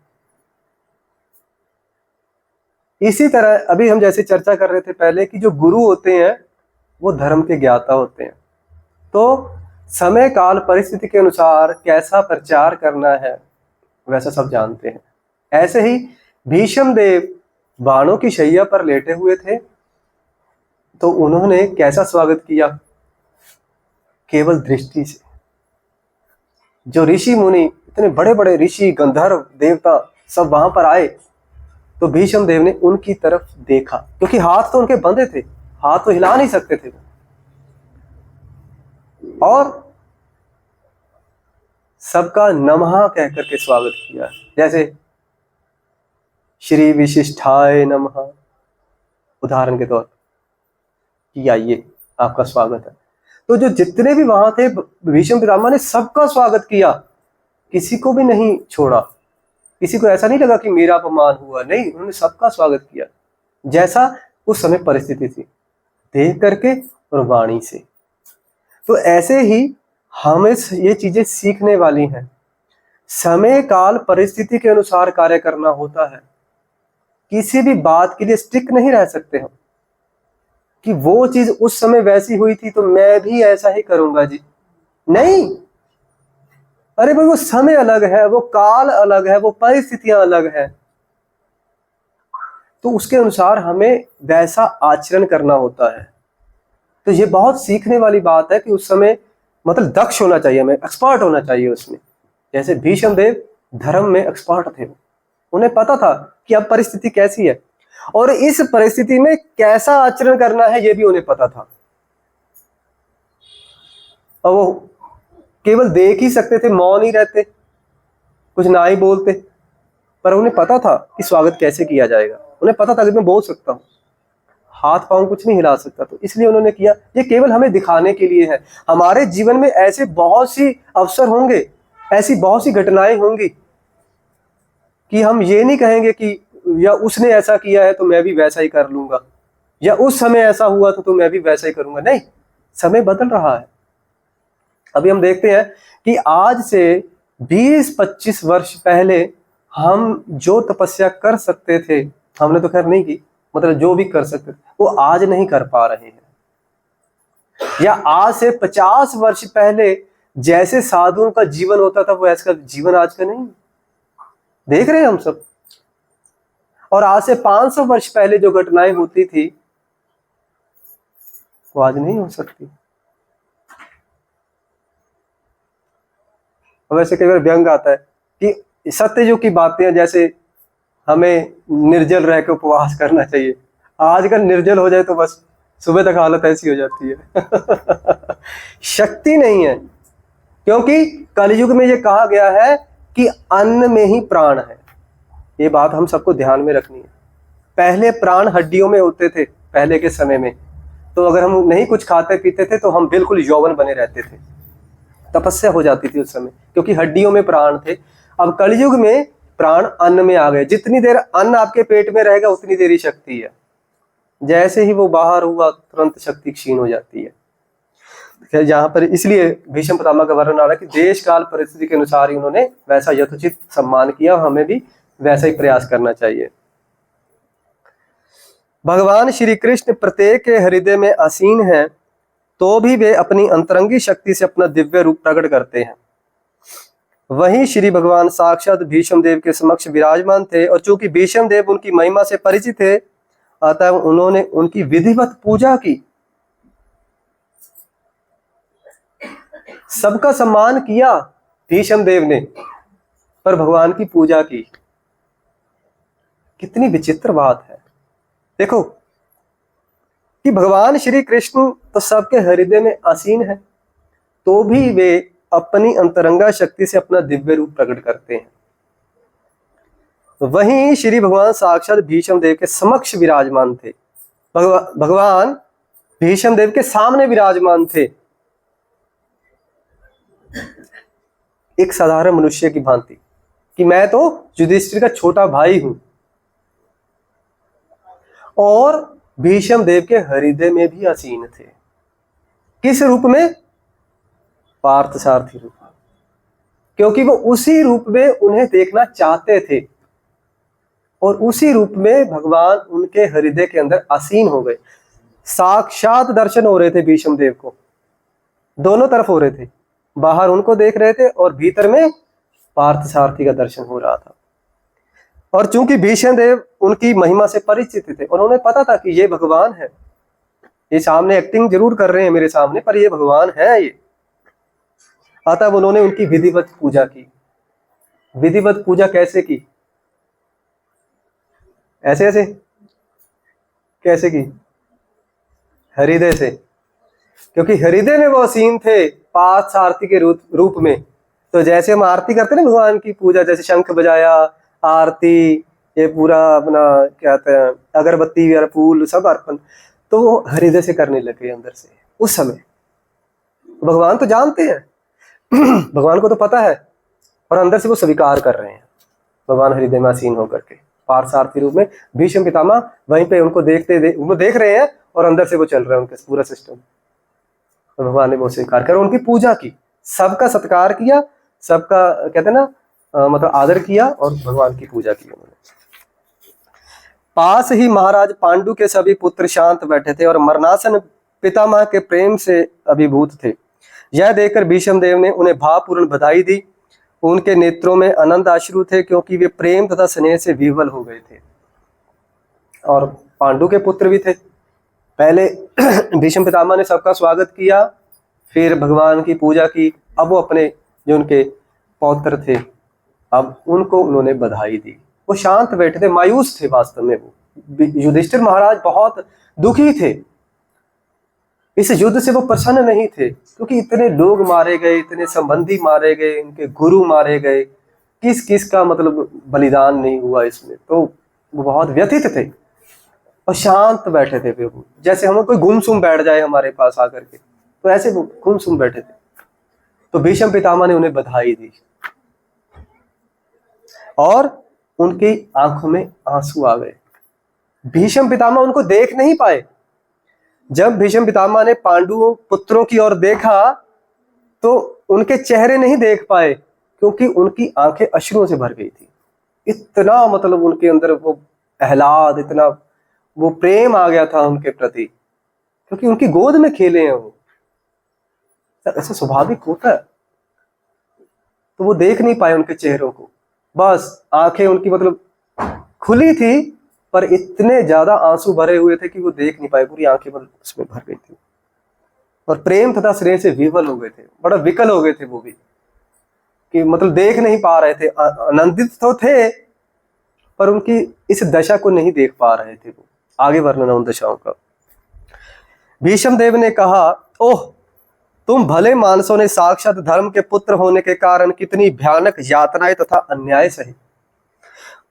इसी तरह अभी हम जैसे चर्चा कर रहे थे पहले कि जो गुरु होते हैं वो धर्म के ज्ञाता होते हैं, तो समय काल परिस्थिति के अनुसार कैसा प्रचार करना है वैसा सब जानते हैं। ऐसे ही भीष्म देव बाणों की शैया पर लेटे हुए थे, तो उन्होंने कैसा स्वागत किया? केवल दृष्टि से। जो ऋषि मुनि, इतने बड़े बड़े ऋषि, गंधर्व, देवता सब वहां पर आए, तो भीष्म देव ने उनकी तरफ देखा, क्योंकि हाथ तो उनके बंधे थे, हाथ तो हिला नहीं सकते थे, और सबका नमः कह करके स्वागत किया। जैसे श्री विशिष्टाय नमः, उदाहरण के तौर कि आइए आपका स्वागत है। तो जो जितने भी वहां थे, भीष्म पितामह ने सबका स्वागत किया, किसी को भी नहीं छोड़ा। किसी को ऐसा नहीं लगा कि मेरा अपमान हुआ, नहीं, उन्होंने सबका स्वागत किया जैसा उस समय परिस्थिति थी, देख करके और वाणी से। तो ऐसे ही हमें ये चीजें सीखने वाली हैं। समय काल परिस्थिति के अनुसार कार्य करना होता है। किसी भी बात के लिए स्टिक नहीं रह सकते हम कि वो चीज उस समय वैसी हुई थी तो मैं भी ऐसा ही करूंगा जी, नहीं। अरे भाई, वो समय अलग है, वो काल अलग है, वो परिस्थितियां अलग है, तो उसके अनुसार हमें वैसा आचरण करना होता है। तो ये बहुत सीखने वाली बात है कि उस समय मतलब दक्ष होना चाहिए, हमें एक्सपर्ट होना चाहिए उसमें। जैसे भीष्म देव धर्म में एक्सपर्ट थे, उन्हें पता था कि अब परिस्थिति कैसी है और इस परिस्थिति में कैसा आचरण करना है, ये भी उन्हें पता था। और वो केवल देख ही सकते थे, मौन ही रहते, कुछ ना ही बोलते, पर उन्हें पता था कि स्वागत कैसे किया जाएगा। उन्हें पता था कि मैं बोल सकता हूँ, हाथ पांव कुछ नहीं हिला सकता, तो इसलिए उन्होंने किया। ये केवल हमें दिखाने के लिए है। हमारे जीवन में ऐसे बहुत सी अवसर होंगे, ऐसी बहुत सी घटनाएं होंगी कि हम ये नहीं कहेंगे कि या उसने ऐसा किया है तो मैं भी वैसा ही कर लूंगा, या उस समय ऐसा हुआ था तो मैं भी वैसा ही करूंगा। नहीं, समय बदल रहा है। अभी हम देखते हैं कि आज से 20-25 वर्ष पहले हम जो तपस्या कर सकते थे, हमने तो खैर नहीं की, मतलब जो भी कर सकते थे वो आज नहीं कर पा रहे हैं। या आज से 50 वर्ष पहले जैसे साधुओं का जीवन होता था, वो ऐसा जीवन आज का नहीं, देख रहे हैं हम सब। और आज से 500 वर्ष पहले जो घटनाएं होती थी वो आज नहीं हो सकती। वैसे कई बार व्यंग आता है कि सत्ययुग की बातें, जैसे हमें निर्जल रह के उपवास करना चाहिए, आजकल निर्जल हो जाए तो बस सुबह तक हालत ऐसी हो जाती है। शक्ति नहीं है, क्योंकि कलयुग में ये कहा गया है कि अन्न में ही प्राण है। ये बात हम सबको ध्यान में रखनी है। पहले प्राण हड्डियों में होते थे पहले के समय में, तो अगर हम नहीं कुछ खाते पीते थे तो हम बिल्कुल यौवन बने रहते थे, तपस्या हो जाती थी उस समय, क्योंकि हड्डियों में प्राण थे। अब कलयुग में प्राण अन्न में आ गए। जितनी देर अन्न आपके पेट में रहेगा उतनी देर ही शक्ति है, जैसे ही वो बाहर हुआ तुरंत शक्ति क्षीण हो जाती है। यहाँ पर इसलिए भीष्म पितामह का वर्णन आ रहा है कि देश काल परिस्थिति के अनुसार ही उन्होंने वैसा यथोचित सम्मान किया, और हमें भी वैसा ही प्रयास करना चाहिए। भगवान श्री कृष्ण प्रत्येक के हृदय में आसीन हैं, तो भी वे अपनी अंतरंगी शक्ति से अपना दिव्य रूप प्रकट करते हैं। वहीं श्री भगवान साक्षात भीष्म देव के समक्ष विराजमान थे, और चूंकि भीष्म देव उनकी महिमा से परिचित थे, अतः उन्होंने उनकी विधिवत पूजा की, सबका सम्मान किया भीष्म देव ने, पर भगवान की पूजा की। कितनी विचित्र बात है। देखो कि भगवान श्री कृष्ण तो सबके हृदय में आसीन है, तो भी वे अपनी अंतरंगा शक्ति से अपना दिव्य रूप प्रकट करते हैं। वहीं श्री भगवान साक्षात भीष्म देव के समक्ष विराजमान थे। भगवान भीष्म देव के सामने विराजमान थे, एक साधारण मनुष्य की भांति, कि मैं तो युधिष्ठिर का छोटा भाई हूं। और भीष्म देव के हृदय में भी आसीन थे। किस रूप में? पार्थसारथी रूप में, क्योंकि वो उसी रूप में उन्हें देखना चाहते थे, और उसी रूप में भगवान उनके हृदय के अंदर आसीन हो गए। साक्षात दर्शन हो रहे थे भीष्म देव को, दोनों तरफ हो रहे थे, बाहर उनको देख रहे थे और भीतर में पार्थसारथी का दर्शन हो रहा था। और चूंकि भीष्म देव उनकी महिमा से परिचित थे और उन्हें पता था कि ये भगवान है, ये सामने एक्टिंग जरूर कर रहे हैं मेरे सामने, पर ये भगवान है ये। अतः उन्होंने उनकी विधिवत पूजा की। विधिवत पूजा कैसे की? ऐसे ऐसे कैसे की? हृदय से, क्योंकि हृदय में वो सीन थे पांच आरती के रूप में। तो जैसे हम आरती करते हैं ना भगवान की पूजा, जैसे शंख बजाया, आरती, ये पूरा अपना क्या कहते हैं, अगरबत्ती और फूल सब अर्पण, तो वो हृदय से करने लगे अंदर से। उस समय भगवान तो जानते हैं भगवान को तो पता है, और अंदर से वो स्वीकार कर रहे हैं भगवान हृदय में आसीन होकर के पार्थसारथी रूप में। भीष्म पितामह वहीं पे उनको उनको देख रहे हैं और अंदर से वो चल रहा है उनका पूरा सिस्टम। तो भगवान ने वो स्वीकार कर उनकी पूजा की, सबका सत्कार किया, सबका कहते हैं ना मतलब आदर किया और भगवान की पूजा की उन्होंने। पास ही महाराज पांडु के सभी पुत्र शांत बैठे थे और मरणासन पितामह के प्रेम से अभिभूत थे। यह देखकर भीष्म देव ने उन्हें भावपूर्ण बधाई दी। उनके नेत्रों में आनंद अश्रु थे, क्योंकि वे प्रेम तथा स्नेह से विह्वल हो गए थे। और पांडु के पुत्र भी थे। पहले भीष्म पितामह ने सबका स्वागत किया, फिर भगवान की पूजा की। अब वो अपने जो उनके पौत्र थे, अब उनको उन्होंने बधाई दी। वो शांत बैठे थे, मायूस थे वास्तव में। वो युधिष्ठिर महाराज बहुत दुखी थे, इस युद्ध से वो प्रसन्न नहीं थे, क्योंकि इतने लोग मारे गए, इतने संबंधी मारे गए, इनके गुरु मारे गए, किस किस का मतलब बलिदान नहीं हुआ इसमें। तो वो बहुत व्यथित थे और शांत बैठे थे। वो जैसे हम कोई गुमसुम बैठ जाए हमारे पास आकर के, तो ऐसे वो गुमसुम बैठे थे। तो भीष्म पितामह ने उन्हें बधाई दी और उनकी आंखों में आंसू आ गए। भीष्म पितामह उनको देख नहीं पाए। जब भीष्म पितामह ने पांडु पुत्रों की ओर देखा तो उनके चेहरे नहीं देख पाए, क्योंकि उनकी आंखें अश्रुओं से भर गई थी। इतना मतलब उनके अंदर वो आह्लाद, इतना वो प्रेम आ गया था उनके प्रति, क्योंकि उनकी गोद में खेले हैं वो। ऐसा स्वाभाविक होता है। तो वो देख नहीं पाए उनके चेहरों को, बस आंखें उनकी मतलब खुली थी, पर इतने ज्यादा आंसू भरे हुए थे कि वो देख नहीं पाए, पूरी आंखें मतलब उसमें भर गई थी और प्रेम तथा स्नेह से विह्वल हो गए थे। बड़ा विकल हो गए थे वो भी, कि मतलब देख नहीं पा रहे थे। आनंदित तो थे, पर उनकी इस दशा को नहीं देख पा रहे थे वो। आगे वर्णन उन दशाओं का। भीष्म देव ने कहा, ओह, तुम भले मानसों ने साक्षात धर्म के पुत्र होने के कारण कितनी भयानक यातनाएं तथा अन्याय सही।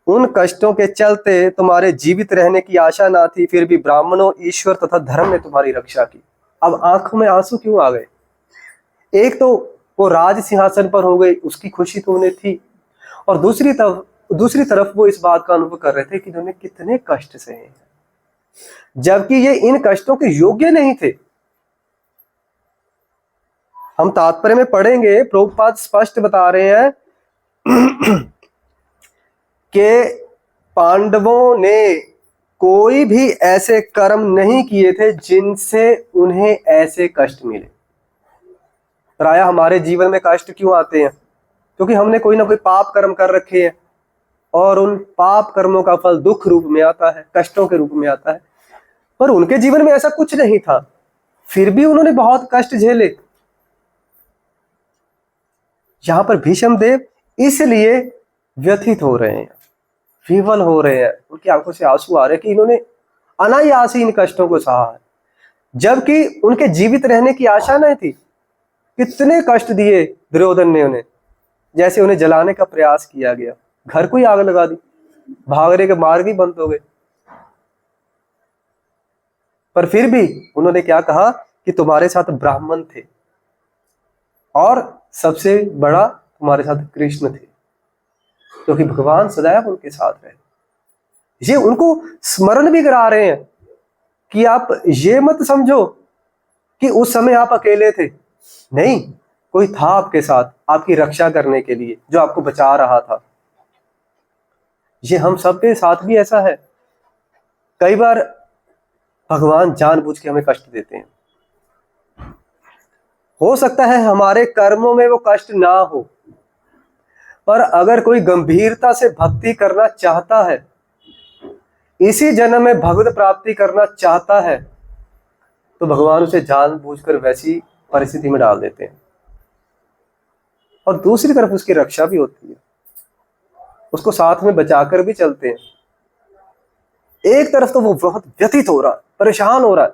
उन कष्टों के चलते तुम्हारे जीवित रहने की आशा ना थी, फिर भी ब्राह्मणों, ईश्वर तथा धर्म ने तुम्हारी रक्षा की। अब आंखों में आंसू क्यों आ गए? एक तो वो राज सिंहासन पर हो गई, उसकी खुशी तो उन्हें थी, और दूसरी तरफ वो इस बात का अनुभव कर रहे थे कि उन्होंने कितने कष्ट सहे हैं, जबकि ये इन कष्टों के योग्य नहीं थे। हम तात्पर्य में पढ़ेंगे, प्रभुपाद स्पष्ट बता रहे हैं कि पांडवों ने कोई भी ऐसे कर्म नहीं किए थे जिनसे उन्हें ऐसे कष्ट मिले। प्रायः हमारे जीवन में कष्ट क्यों आते हैं? क्योंकि हमने कोई ना कोई पाप कर्म कर रखे हैं, और उन पाप कर्मों का फल दुख रूप में आता है, कष्टों के रूप में आता है। पर उनके जीवन में ऐसा कुछ नहीं था, फिर भी उन्होंने बहुत कष्ट झेले। यहां पर भीष्म देव इसलिए व्यथित हो रहे हैं, विह्वल हो रहे हैं, उनकी आंखों से आंसू आ रहे हैं कि इन्होंने अनायास ही इन कष्टों को सहा है, जबकि उनके जीवित रहने की आशा नहीं थी। कितने कष्ट दिए दुर्योधन ने उन्हें, जैसे उन्हें जलाने का प्रयास किया गया, घर को ही आग लगा दी, भागने के मार्ग ही बंद हो गए। पर फिर भी उन्होंने क्या कहा कि तुम्हारे साथ ब्राह्मण थे और सबसे बड़ा तुम्हारे साथ कृष्ण थे, क्योंकि भगवान सदैव उनके साथ रहे। ये उनको स्मरण भी करा रहे हैं कि आप ये मत समझो कि उस समय आप अकेले थे, नहीं, कोई था आपके साथ, आपकी रक्षा करने के लिए, जो आपको बचा रहा था। ये हम सबके साथ भी ऐसा है। कई बार भगवान जानबूझ के हमें कष्ट देते हैं। हो सकता है हमारे कर्मों में वो कष्ट ना हो, पर अगर कोई गंभीरता से भक्ति करना चाहता है, इसी जन्म में भगवत प्राप्ति करना चाहता है, तो भगवान उसे जानबूझकर वैसी परिस्थिति में डाल देते हैं। और दूसरी तरफ उसकी रक्षा भी होती है, उसको साथ में बचाकर भी चलते हैं। एक तरफ तो वो बहुत व्यथित हो रहा है, परेशान हो रहा है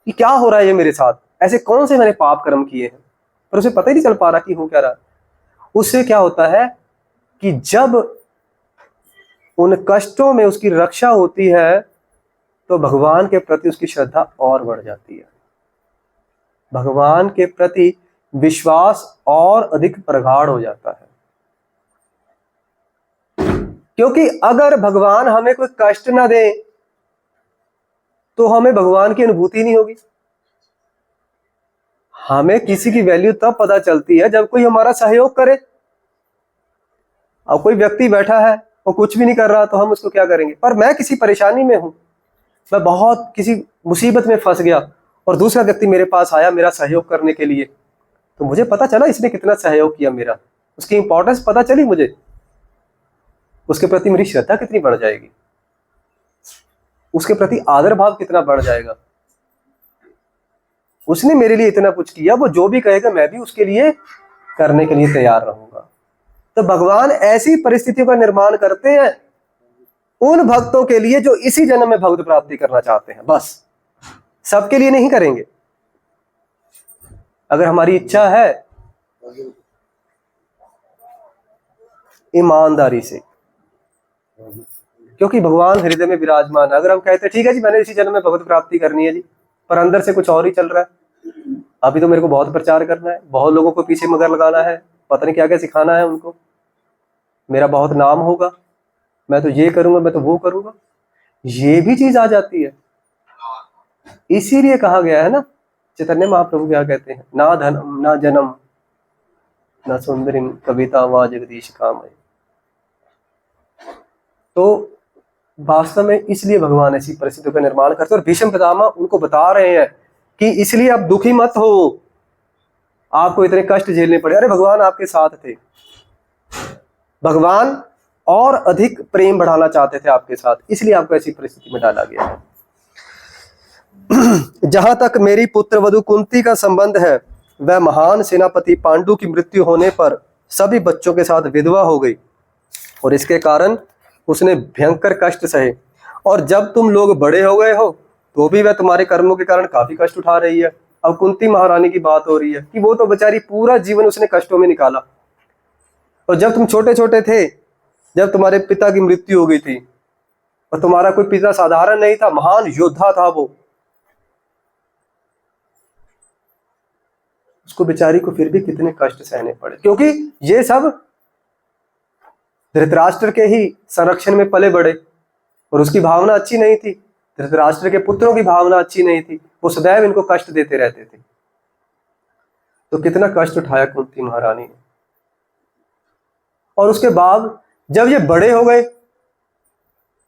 कि क्या हो रहा है ये मेरे साथ, ऐसे कौन से मैंने पाप कर्म किए हैं, पर उसे पता ही नहीं चल पा रहा कि हो क्या रहा है। उससे क्या होता है कि जब उन कष्टों में उसकी रक्षा होती है तो भगवान के प्रति उसकी श्रद्धा और बढ़ जाती है, भगवान के प्रति विश्वास और अधिक प्रगाढ़ हो जाता है। क्योंकि अगर भगवान हमें कोई कष्ट ना दे तो हमें भगवान की अनुभूति नहीं होगी। हमें किसी की वैल्यू तब पता चलती है जब कोई हमारा सहयोग करे। अब कोई व्यक्ति बैठा है, वो कुछ भी नहीं कर रहा, तो हम उसको क्या करेंगे। पर मैं किसी परेशानी में हूं, मैं बहुत किसी मुसीबत में फंस गया और दूसरा व्यक्ति मेरे पास आया मेरा सहयोग करने के लिए, तो मुझे पता चला इसने कितना सहयोग किया, मेरा उसकी इंपॉर्टेंस पता चली, मुझे उसके प्रति मेरी श्रद्धा कितनी बढ़ जाएगी, उसके प्रति आदर भाव कितना बढ़ जाएगा। उसने मेरे लिए इतना कुछ किया, वो जो भी कहेगा मैं भी उसके लिए करने के लिए तैयार रहूंगा। तो भगवान ऐसी परिस्थितियों का निर्माण करते हैं उन भक्तों के लिए जो इसी जन्म में भगवत प्राप्ति करना चाहते हैं, बस सबके लिए नहीं करेंगे। अगर हमारी इच्छा है ईमानदारी से, क्योंकि भगवान हृदय में विराजमान है। अगर हम कहते हैं ठीक है जी मैंने इसी जन्म में भगवत प्राप्ति करनी है जी, पर अंदर से कुछ और ही चल रहा है, अभी तो मेरे को बहुत प्रचार करना है, बहुत लोगों को पीछे मगर लगाना है, पता नहीं क्या क्या सिखाना है उनको, मेरा बहुत नाम होगा, मैं तो ये करूंगा, मैं तो वो करूंगा, ये भी चीज आ जाती है। इसीलिए कहा गया है ना, चैतन्य महाप्रभु क्या कहते हैं, ना धनम ना जन्म ना सुंदरी कविता वा जगदीश कामय। तो वास्तव में इसलिए भगवान ऐसी परिस्थितियों का निर्माण करते हैं। और भीष्म पितामह उनको बता रहे हैं कि इसलिए आप दुखी मत हो, आपको इतने कष्ट झेलने पड़े, अरे भगवान आपके साथ थे, भगवान और अधिक प्रेम बढ़ाना चाहते थे आपके साथ, इसलिए आपको ऐसी परिस्थिति में डाला गया है। जहां तक मेरी पुत्र वधु कुंती का संबंध है, वह महान सेनापति पांडु की मृत्यु होने पर सभी बच्चों के साथ विधवा हो गई और इसके कारण उसने भयंकर कष्ट सहे। और जब तुम लोग बड़े हो गए हो तो भी वह तुम्हारे कर्मों के कारण काफी कष्ट उठा रही है। अब कुंती महारानी की बात हो रही है कि वो तो बेचारी पूरा जीवन उसने कष्टों में निकाला, और जब तुम छोटे छोटे थे, जब तुम्हारे पिता की मृत्यु हो गई थी, और तुम्हारा कोई पिता साधारण नहीं था, महान योद्धा था वो, उसको बेचारी को फिर भी कितने कष्ट सहने पड़े, क्योंकि ये सब धृतराष्ट्र के ही संरक्षण में पले बड़े, और उसकी भावना अच्छी नहीं थी, धृतराष्ट्र के पुत्रों की भावना अच्छी नहीं थी, वो सदैव इनको कष्ट देते रहते थे। तो कितना कष्ट उठाया कुंती महारानी ने। और उसके बाद जब ये बड़े हो गए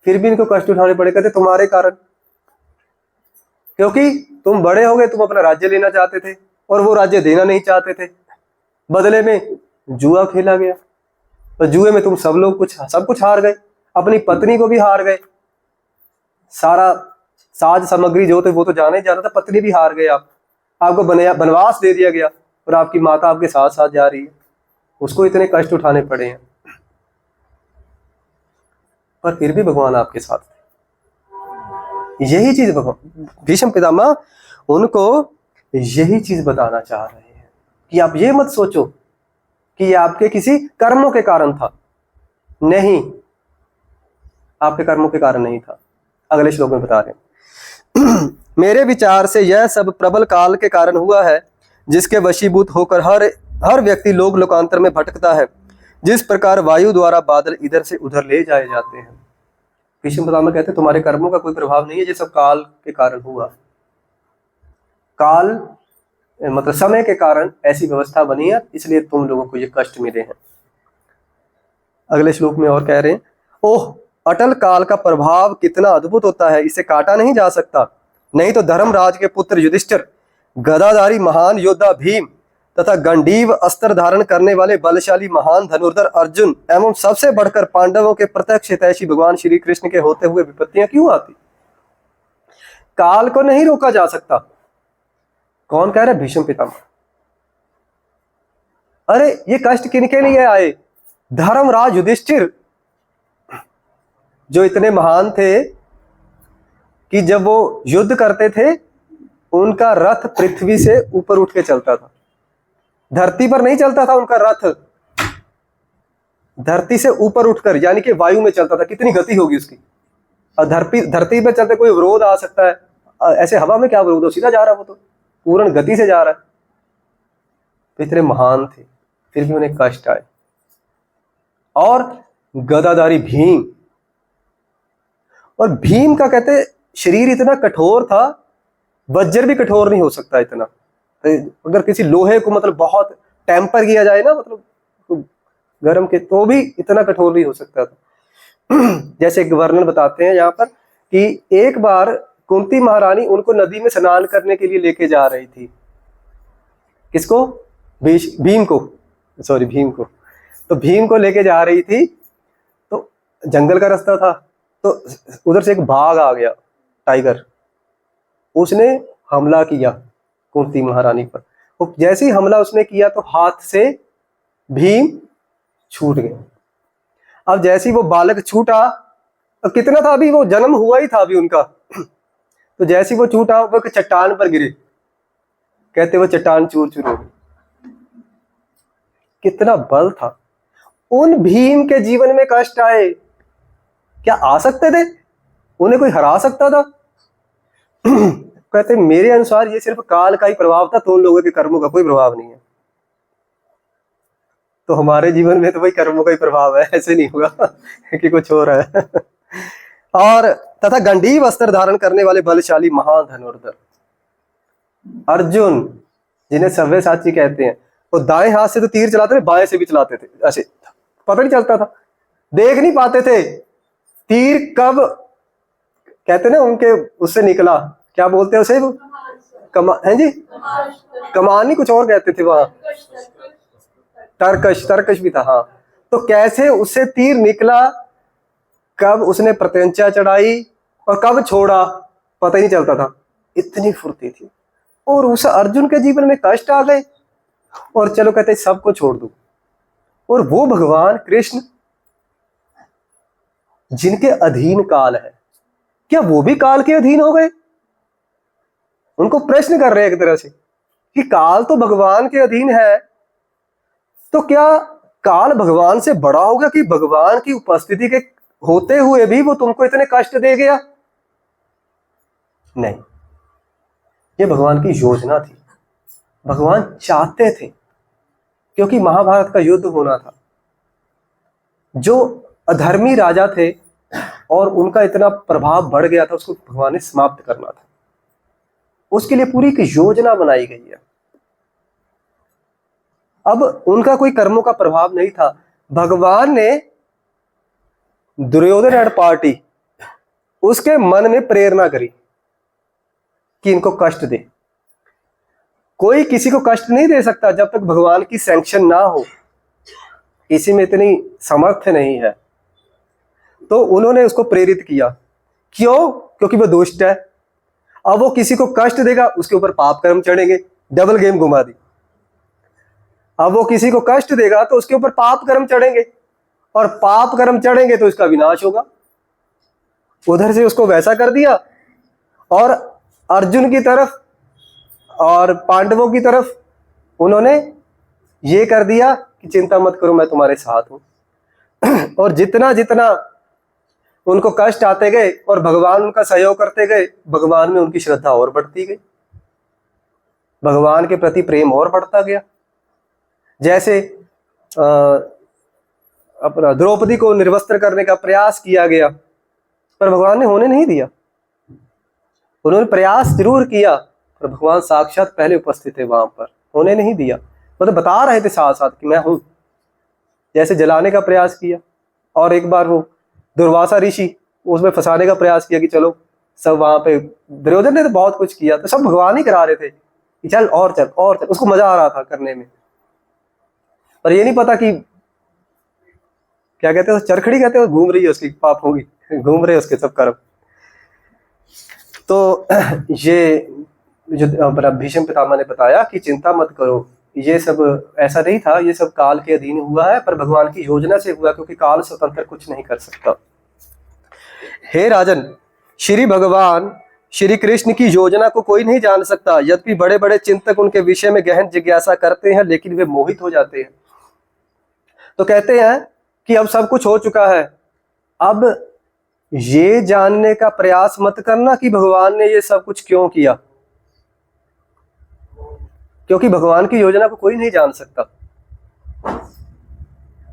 फिर भी इनको कष्ट उठाने पड़े, कहते तुम्हारे कारण, क्योंकि तुम बड़े हो गए, तुम अपना राज्य लेना चाहते थे और वो राज्य देना नहीं चाहते थे, बदले में जुआ खेला गया, और जुए में तुम सब लोग सब कुछ हार गए, अपनी पत्नी को भी हार गए, सारा साज सामग्री जो थे वो तो जाना ही जाना था, पत्नी भी हार गए आप, आपको वनवास दे दिया गया और आपकी माता आपके साथ साथ जा रही है, उसको इतने कष्ट उठाने पड़े हैं, पर फिर भी भगवान आपके साथ थे। यही चीज भगवान भीष्म पितामह उनको यही चीज बताना चाह रहे हैं कि आप ये मत सोचो कि ये आपके किसी कर्मों के कारण था, नहीं, आपके कर्मों के कारण नहीं था। अगले श्लोक में बता रहे हैं मेरे विचार से यह सब प्रबल काल के कारण हुआ है, जिसके वशीभूत होकर हर व्यक्ति लोक लोकांतर में भटकता है, जिस प्रकार वायु द्वारा बादल इधर से उधर ले जाए जाते हैं। भीष्म पितामह कहते हैं तुम्हारे कर्मों का कोई प्रभाव नहीं है, ये सब काल के कारण हुआ, काल मतलब समय के कारण ऐसी व्यवस्था बनी है, इसलिए तुम लोगों को ये कष्ट मिले हैं। अगले श्लोक में और कह रहे हैं, ओह अटल काल का प्रभाव कितना अद्भुत होता है, इसे काटा नहीं जा सकता। नहीं तो धर्मराज के पुत्र युधिष्ठिर, गदाधारी महान योद्धा भीम, तथा गंडीव अस्त्र धारण करने वाले बलशाली महान धनुर्धर अर्जुन एवं सबसे बढ़कर पांडवों के प्रत्यक्ष हितैषी भगवान श्री कृष्ण के होते हुए विपत्तियां क्यों आती? काल को नहीं रोका जा सकता। कौन कह रहे? भीष्म पितामह। अरे ये कष्ट किनके लिए आए? धर्मराज युधिष्ठिर जो इतने महान थे कि जब वो युद्ध करते थे उनका रथ पृथ्वी से ऊपर उठ के चलता था, धरती पर नहीं चलता था उनका रथ, धरती से ऊपर उठकर यानी कि वायु में चलता था। कितनी गति होगी उसकी। और धरती पे चलते कोई विरोध आ सकता है, ऐसे हवा में क्या विरोध हो, सीधा जा रहा है, वो तो पूर्ण गति से जा रहा है। तो इतने महान थे फिर भी उन्हें कष्ट आए। और गदाधारी भीम, और भीम का कहते शरीर इतना कठोर था, वज्र भी कठोर नहीं हो सकता इतना। अगर किसी लोहे को मतलब बहुत टेम्पर किया जाए ना, मतलब गर्म के, तो भी इतना कठोर नहीं हो सकता था। जैसे एक वर्णन बताते हैं यहाँ पर कि एक बार कुंती महारानी उनको नदी में स्नान करने के लिए लेके जा रही थी। किसको? भीम को, सॉरी भीम को। तो भीम को लेके जा रही थी, तो जंगल का रास्ता था, तो उधर से एक बाघ आ गया, टाइगर। उसने हमला किया कुंती महारानी पर। तो जैसे ही हमला उसने किया तो हाथ से भीम छूट गया। अब जैसे ही वो बालक छूटा, अब कितना था, अभी वो जन्म हुआ ही था अभी उनका, तो जैसे ही वो छूटा वो चट्टान पर गिरे, कहते वो चट्टान चूर चूर हो गई। कितना बल था। उन भीम के जीवन में कष्ट आए, क्या आ सकते थे? उन्हें कोई हरा सकता था? कहते मेरे अनुसार ये सिर्फ काल का ही प्रभाव था, तो उन लोगों के कर्मों का कोई प्रभाव नहीं है। तो हमारे जीवन में तो भाई कर्मों का ही प्रभाव है, ऐसे नहीं होगा कि कुछ हो रहा है। और तथा गंडीव अस्त्र धारण करने वाले बलशाली महान धनुर्धर अर्जुन, जिन्हें सव्यसाची कहते हैं, वो दाएं हाथ से तो तीर चलाते थे, बाएं से भी चलाते थे, ऐसे पता नहीं चलता था, देख नहीं पाते थे तीर कब, कहते ना उनके उससे निकला, क्या बोलते हैं उसे, है जी, कमानी कुछ और कहते थे वहां, तरकश भी था, हाँ। तो कैसे उससे तीर निकला, कब उसने प्रत्यंचा चढ़ाई और कब छोड़ा, पता ही नहीं चलता था, इतनी फुर्ती थी। और उस अर्जुन के जीवन में कष्ट आ गए, और चलो कहते सबको छोड़ दो। और वो भगवान कृष्ण जिनके अधीन काल है, क्या वो भी काल के अधीन हो गए? उनको प्रश्न कर रहे हैं एक तरह से कि काल तो भगवान के अधीन है, तो क्या काल भगवान से बड़ा होगा कि भगवान की उपस्थिति के होते हुए भी वो तुमको इतने कष्ट दे गया? नहीं, ये भगवान की योजना थी, भगवान चाहते थे, क्योंकि महाभारत का युद्ध होना था। जो अधर्मी राजा थे और उनका इतना प्रभाव बढ़ गया था, उसको भगवान ने समाप्त करना था। उसके लिए पूरी एक योजना बनाई गई है। अब उनका कोई कर्मों का प्रभाव नहीं था। भगवान ने दुर्योधन एंड पार्टी, उसके मन में प्रेरणा करी कि इनको कष्ट दे। कोई किसी को कष्ट नहीं दे सकता जब तक भगवान की सैंक्शन ना हो, किसी में इतनी सामर्थ्य नहीं है। तो उन्होंने उसको प्रेरित किया। क्यों? क्योंकि वो दुष्ट है। अब वो किसी को कष्ट देगा, उसके ऊपर पाप कर्म चढ़ेंगे, डबल गेम घुमा दी। अब वो किसी को कष्ट देगा तो उसके ऊपर पाप कर्म चढ़ेंगे, और पाप कर्म चढ़ेंगे तो इसका विनाश होगा। उधर से उसको वैसा कर दिया, और अर्जुन की तरफ और पांडवों की तरफ उन्होंने ये कर दिया कि चिंता मत करो, मैं तुम्हारे साथ हूं। और जितना जितना उनको कष्ट आते गए और भगवान उनका सहयोग करते गए, भगवान में उनकी श्रद्धा और बढ़ती गई, भगवान के प्रति प्रेम और बढ़ता गया। जैसे अपना द्रौपदी को निर्वस्त्र करने का प्रयास किया गया, पर भगवान ने होने नहीं दिया। उन्होंने प्रयास जरूर किया, पर भगवान साक्षात पहले उपस्थित थे वहां पर, होने नहीं दिया। मतलब बता रहे थे साथ साथ कि मैं हूं। जैसे जलाने का प्रयास किया, और एक बार वो दुर्वासा ऋषि उसमें फंसाने का प्रयास किया कि चलो सब वहां पे, दुर्योधन ने तो बहुत कुछ किया, तो सब भगवान ही करा रहे थे कि चल और चल और चल, उसको मजा आ रहा था करने में। पर ये नहीं पता कि क्या कहते हैं, चरखड़ी कहते हैं, घूम रही है उसकी पाप होगी, घूम रहे उसके सब कर्म। तो ये जो भीष्म पितामह ने बताया कि चिंता मत करो, ये सब ऐसा नहीं था, ये सब काल के अधीन हुआ है, पर भगवान की योजना से हुआ, क्योंकि काल स्वतंत्र कुछ नहीं कर सकता। हे राजन, श्री भगवान श्री कृष्ण की योजना को कोई नहीं जान सकता, यद्यपि बड़े बड़े चिंतक उनके विषय में गहन जिज्ञासा करते हैं, लेकिन वे मोहित हो जाते हैं। तो कहते हैं कि अब सब कुछ हो चुका है, अब ये जानने का प्रयास मत करना कि भगवान ने ये सब कुछ क्यों किया, क्योंकि भगवान की योजना को कोई नहीं जान सकता।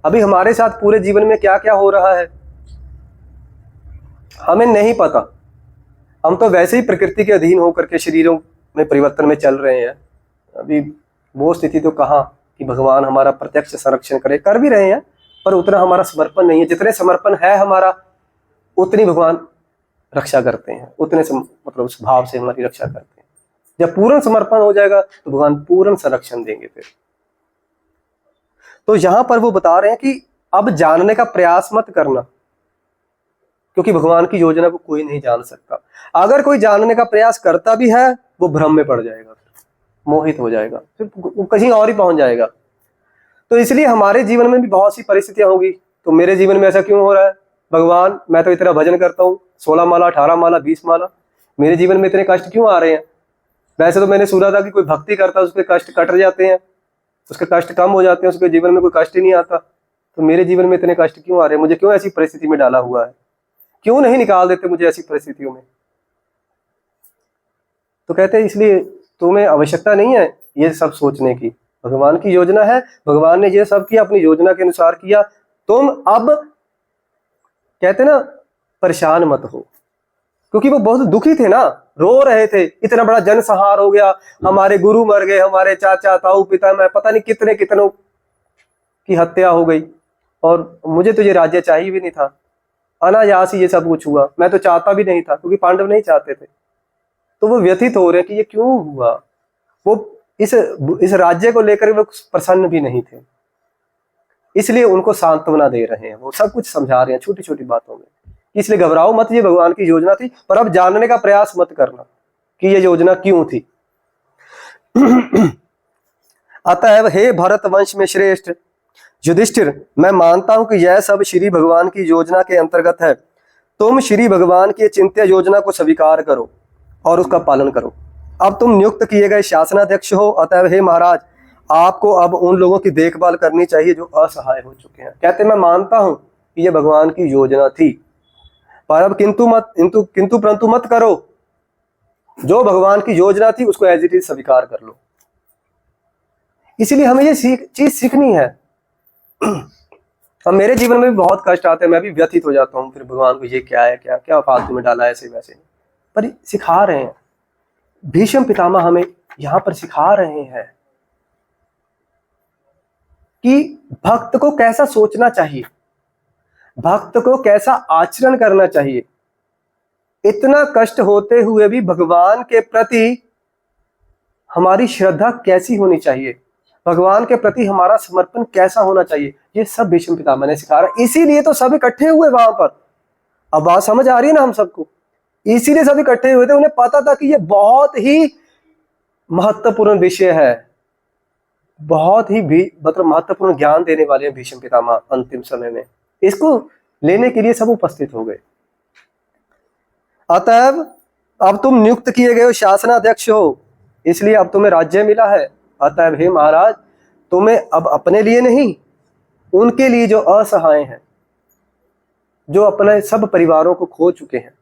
अभी हमारे साथ पूरे जीवन में क्या क्या हो रहा है हमें नहीं पता। हम तो वैसे ही प्रकृति के अधीन होकर के शरीरों में परिवर्तन में चल रहे हैं। अभी वो स्थिति तो कहाँ कि भगवान हमारा प्रत्यक्ष संरक्षण करे, कर भी रहे हैं, पर उतना हमारा समर्पण नहीं है। जितने समर्पण है हमारा, उतनी भगवान रक्षा करते हैं, उतने मतलब उस भाव से हमारी रक्षा करते हैं। जब पूर्ण समर्पण हो जाएगा तो भगवान पूर्ण संरक्षण देंगे फिर। तो यहां पर वो बता रहे हैं कि अब जानने का प्रयास मत करना, क्योंकि भगवान की योजना को कोई नहीं जान सकता। अगर कोई जानने का प्रयास करता भी है, वो भ्रम में पड़ जाएगा, मोहित हो जाएगा, फिर वो कहीं और ही पहुंच जाएगा। तो इसलिए हमारे जीवन में भी बहुत सी परिस्थितियां होगी। तो मेरे जीवन में ऐसा क्यों हो रहा है, भगवान मैं तो इतना भजन करता हूँ, 16 माला 18 माला 20 माला, मेरे जीवन में इतने कष्ट क्यों आ रहे हैं। वैसे तो मैंने सुना था कि कोई भक्ति करता है उसके कष्ट कट जाते हैं, उसके कष्ट कम हो जाते हैं, उसके जीवन में कोई कष्ट ही नहीं आता। तो मेरे जीवन में इतने कष्ट क्यों आ रहे हैं, मुझे क्यों ऐसी परिस्थिति में डाला हुआ है, क्यों नहीं निकाल देते मुझे ऐसी परिस्थितियों में। तो कहते हैं इसलिए तुम्हें आवश्यकता नहीं है ये सब सोचने की, भगवान की योजना है, भगवान ने ये सब किया, अपनी योजना के अनुसार किया। तुम अब कहते ना परेशान मत हो, क्योंकि वो बहुत दुखी थे ना, रो रहे थे, इतना बड़ा जनसंहार हो गया, हमारे गुरु मर गए, हमारे चाचा ताऊ पिता मैं पता नहीं कितने कितनों की हत्या हो गई, और मुझे तो ये राज्य चाहिए भी नहीं था, अनायास ही ये सब कुछ हुआ, मैं तो चाहता भी नहीं था, क्योंकि पांडव नहीं चाहते थे। तो वो व्यथित हो रहे कि ये क्यों हुआ। वो इस राज्य को लेकर वो प्रसन्न भी नहीं थे, इसलिए उनको सांत्वना दे रहे हैं, वो सब कुछ समझा रहे हैं छोटी छोटी बातों में। इसलिए घबराओ मत, ये भगवान की योजना थी, पर अब जानने का प्रयास मत करना कि ये योजना क्यों थी। अतएव हे भरत वंश में श्रेष्ठ युधिष्ठिर, मैं मानता हूं कि यह सब श्री भगवान की योजना के अंतर्गत है। तुम श्री भगवान की चिंत्य योजना को स्वीकार करो और उसका पालन करो। अब तुम नियुक्त किए गए शासनाध्यक्ष हो, अतएव हे महाराज, आपको अब उन लोगों की देखभाल करनी चाहिए जो असहाय हो चुके हैं। कहते मैं मानता हूं कि यह भगवान की योजना थी, पर अब किंतु परंतु मत करो। जो भगवान की योजना थी उसको एज इट इज स्वीकार कर लो। इसीलिए हमें ये चीज सीखनी है। अब मेरे जीवन में भी बहुत कष्ट आते हैं, मैं भी व्यथित हो जाता हूँ, फिर भगवान को ये क्या है, क्या क्या फालतू में डाला ऐसे वैसे, पर सिखा रहे हैं भीष्म पितामह, हमें यहां पर सिखा रहे हैं कि भक्त को कैसा सोचना चाहिए, भक्त को कैसा आचरण करना चाहिए। इतना कष्ट होते हुए भी भगवान के प्रति हमारी श्रद्धा कैसी होनी चाहिए, भगवान के प्रति हमारा समर्पण कैसा होना चाहिए, ये सब भीष्म पितामह ने सिखा रहा है। इसीलिए तो सब इकट्ठे हुए वहां पर। अब बात समझ आ रही है ना हम सबको, इसीलिए सब इकट्ठे हुए थे। उन्हें पता था कि ये बहुत ही महत्वपूर्ण विषय है, बहुत ही मतलब महत्वपूर्ण ज्ञान देने वाले हैं भीष्म पितामह अंतिम समय में। इसको लेने के लिए सब उपस्थित हो गए। अतएव अब तुम नियुक्त किए गए हो, शासनाध्यक्ष हो, इसलिए अब तुम्हें राज्य मिला है। अतएव हे महाराज, तुम्हें अब अपने लिए नहीं, उनके लिए जो असहाय हैं, जो अपने सब परिवारों को खो चुके हैं।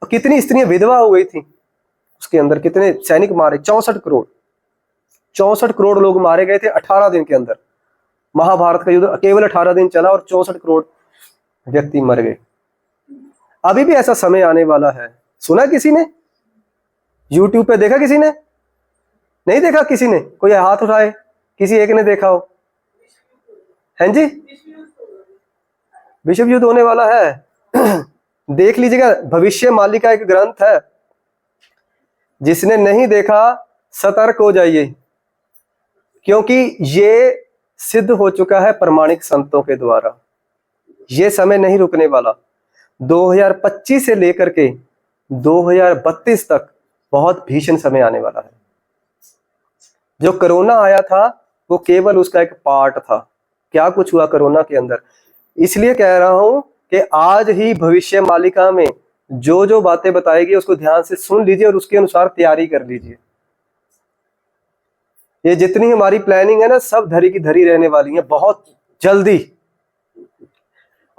और कितनी स्त्रियां विधवा हो गई थी उसके अंदर, कितने सैनिक मारे, 64 करोड़ लोग मारे गए थे 18 दिन के अंदर। महाभारत का युद्ध केवल 18 दिन चला और 64 करोड़ व्यक्ति मर गए। अभी भी ऐसा समय आने वाला है। सुना किसी ने, यूट्यूब पे देखा किसी ने, नहीं देखा किसी ने, कोई हाथ उठाए, किसी एक ने देखा हो। हैं जी, विश्व युद्ध होने वाला है। देख लीजिएगा, भविष्य माली का एक ग्रंथ है, जिसने नहीं देखा सतर्क हो जाइए, क्योंकि ये सिद्ध हो चुका है प्रमाणिक संतों के द्वारा। ये समय नहीं रुकने वाला। 2025 से लेकर के 2032 तक बहुत भीषण समय आने वाला है। जो कोरोना आया था वो केवल उसका एक पार्ट था। क्या कुछ हुआ कोरोना के अंदर, इसलिए कह रहा हूं कि आज ही भविष्य मालिका में जो जो बातें बताएगी उसको ध्यान से सुन लीजिए और उसके अनुसार तैयारी कर लीजिए। ये जितनी हमारी प्लानिंग है ना, सब धरी की धरी रहने वाली है बहुत जल्दी।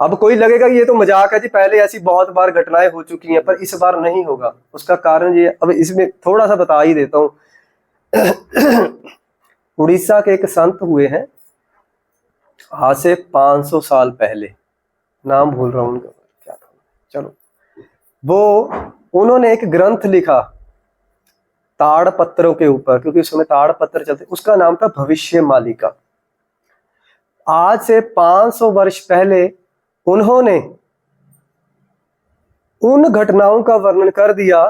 अब कोई लगेगा ये तो मजाक है जी, पहले ऐसी बहुत बार घटनाएं हो चुकी हैं, पर इस बार नहीं होगा। उसका कारण ये, अब इसमें थोड़ा सा बता ही देता हूं। उड़ीसा के एक संत हुए हैं आज से 500 साल पहले, नाम भूल रहा हूं उनका क्या था, चलो, वो उन्होंने एक ग्रंथ लिखा ताड़ पत्रों के ऊपर, क्योंकि उस समय ताड़ पत्र चलते, उसका नाम था भविष्य मालिका। आज से 500 वर्ष पहले उन्होंने उन घटनाओं का वर्णन कर दिया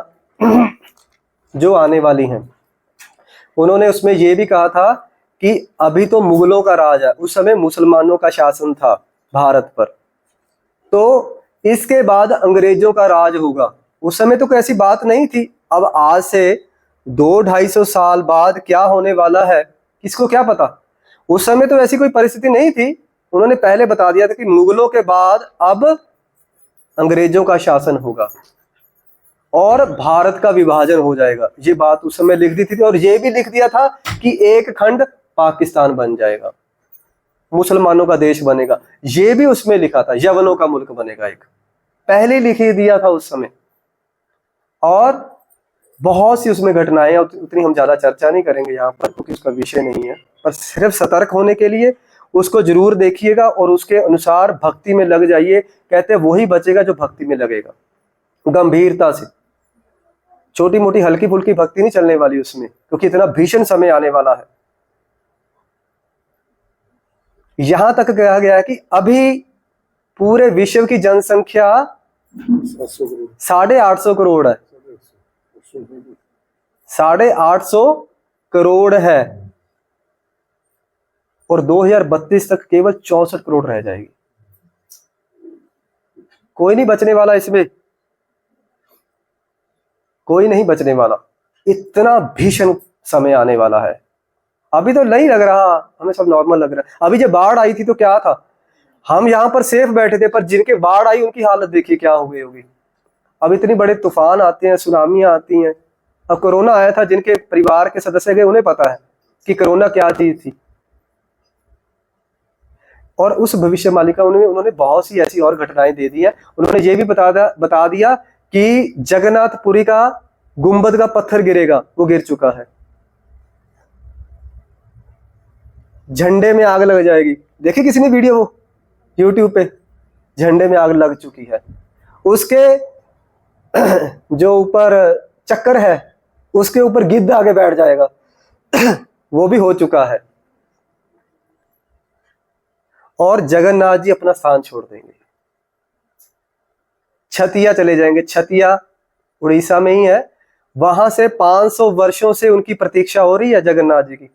जो आने वाली हैं। उन्होंने उसमें यह भी कहा था कि अभी तो मुगलों का राज है, उस समय मुसलमानों का शासन था भारत पर, तो इसके बाद अंग्रेजों का राज होगा। उस समय तो कोई ऐसी बात नहीं थी। अब आज से 200-250 साल बाद क्या होने वाला है किसको क्या पता। उस समय तो ऐसी कोई परिस्थिति नहीं थी। उन्होंने पहले बता दिया था कि मुगलों के बाद अब अंग्रेजों का शासन होगा और भारत का विभाजन हो जाएगा। ये बात उस समय लिख दी थी। और ये भी लिख दिया था कि एक खंड पाकिस्तान बन जाएगा, मुसलमानों का देश बनेगा। ये भी उसमें लिखा था, यवनों का मुल्क बनेगा, एक पहले लिख ही दिया था उस समय। और बहुत सी उसमें घटनाएं हैं, उतनी हम ज्यादा चर्चा नहीं करेंगे यहाँ पर क्योंकि उसका विषय नहीं है, पर सिर्फ सतर्क होने के लिए उसको जरूर देखिएगा और उसके अनुसार भक्ति में लग जाइए। कहते हैं वही बचेगा जो भक्ति में लगेगा गंभीरता से। छोटी मोटी हल्की फुल्की भक्ति नहीं चलने वाली उसमें, क्योंकि इतना भीषण समय आने वाला है। यहां तक कहा गया है कि अभी पूरे विश्व की जनसंख्या 850 करोड़ है, 850 करोड़ है, और 2032 तक केवल 64 करोड़ रह जाएगी। कोई नहीं बचने वाला इसमें, कोई नहीं बचने वाला। इतना भीषण समय आने वाला है। अभी तो नहीं लग रहा, हमें सब नॉर्मल लग रहा है। अभी जब बाढ़ आई थी तो क्या था, हम यहां पर सेफ बैठे थे, पर जिनके बाढ़ आई उनकी हालत देखिए क्या हो गई होगी। अब इतने बड़े तूफान आते हैं, सुनामियां आती हैं। अब कोरोना आया था, जिनके परिवार के सदस्य गए उन्हें पता है कि कोरोना क्या चीज थी। और उस भविष्य मालिका उन्होंने बहुत सी ऐसी और घटनाएं दे दी है। उन्होंने ये भी बता दिया कि जगन्नाथपुरी का गुंबद का पत्थर गिरेगा, वो गिर चुका है। झंडे में आग लग जाएगी, देखी किसी ने वीडियो वो यूट्यूब पे, झंडे में आग लग चुकी है। उसके जो ऊपर चक्कर है उसके ऊपर गिद्ध आगे बैठ जाएगा, वो भी हो चुका है। और जगन्नाथ जी अपना स्थान छोड़ देंगे, छतिया चले जाएंगे। छतिया उड़ीसा में ही है, वहां से 500 वर्षों से उनकी प्रतीक्षा हो रही है जगन्नाथ जी की।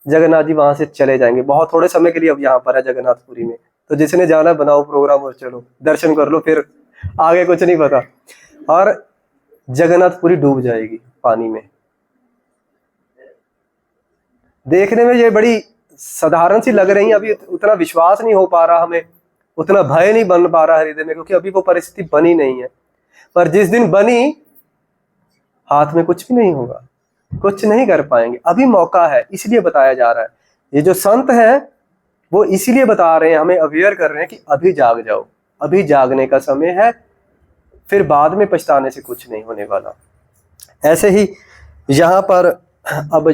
जगन्नाथ जी वहां से चले जाएंगे बहुत थोड़े समय के लिए। अब यहाँ पर है जगन्नाथपुरी में, तो जिसने जाना बनाओ प्रोग्राम और चलो दर्शन कर लो, फिर आगे कुछ नहीं पता। और जगन्नाथपुरी डूब जाएगी पानी में। देखने में ये बड़ी साधारण सी लग रही है, अभी उतना विश्वास नहीं हो पा रहा हमें, उतना भय नहीं बन पा रहा हृदय में, क्योंकि अभी वो परिस्थिति बनी नहीं है। पर जिस दिन बनी, हाथ में कुछ भी नहीं होगा, कुछ नहीं कर पाएंगे। अभी मौका है, इसलिए बताया जा रहा है। ये जो संत है वो इसीलिए बता रहे हैं, हमें अवेयर कर रहे हैं कि अभी जाग जाओ, अभी जागने का समय है, फिर बाद में पछताने से कुछ नहीं होने वाला। ऐसे ही यहाँ पर अब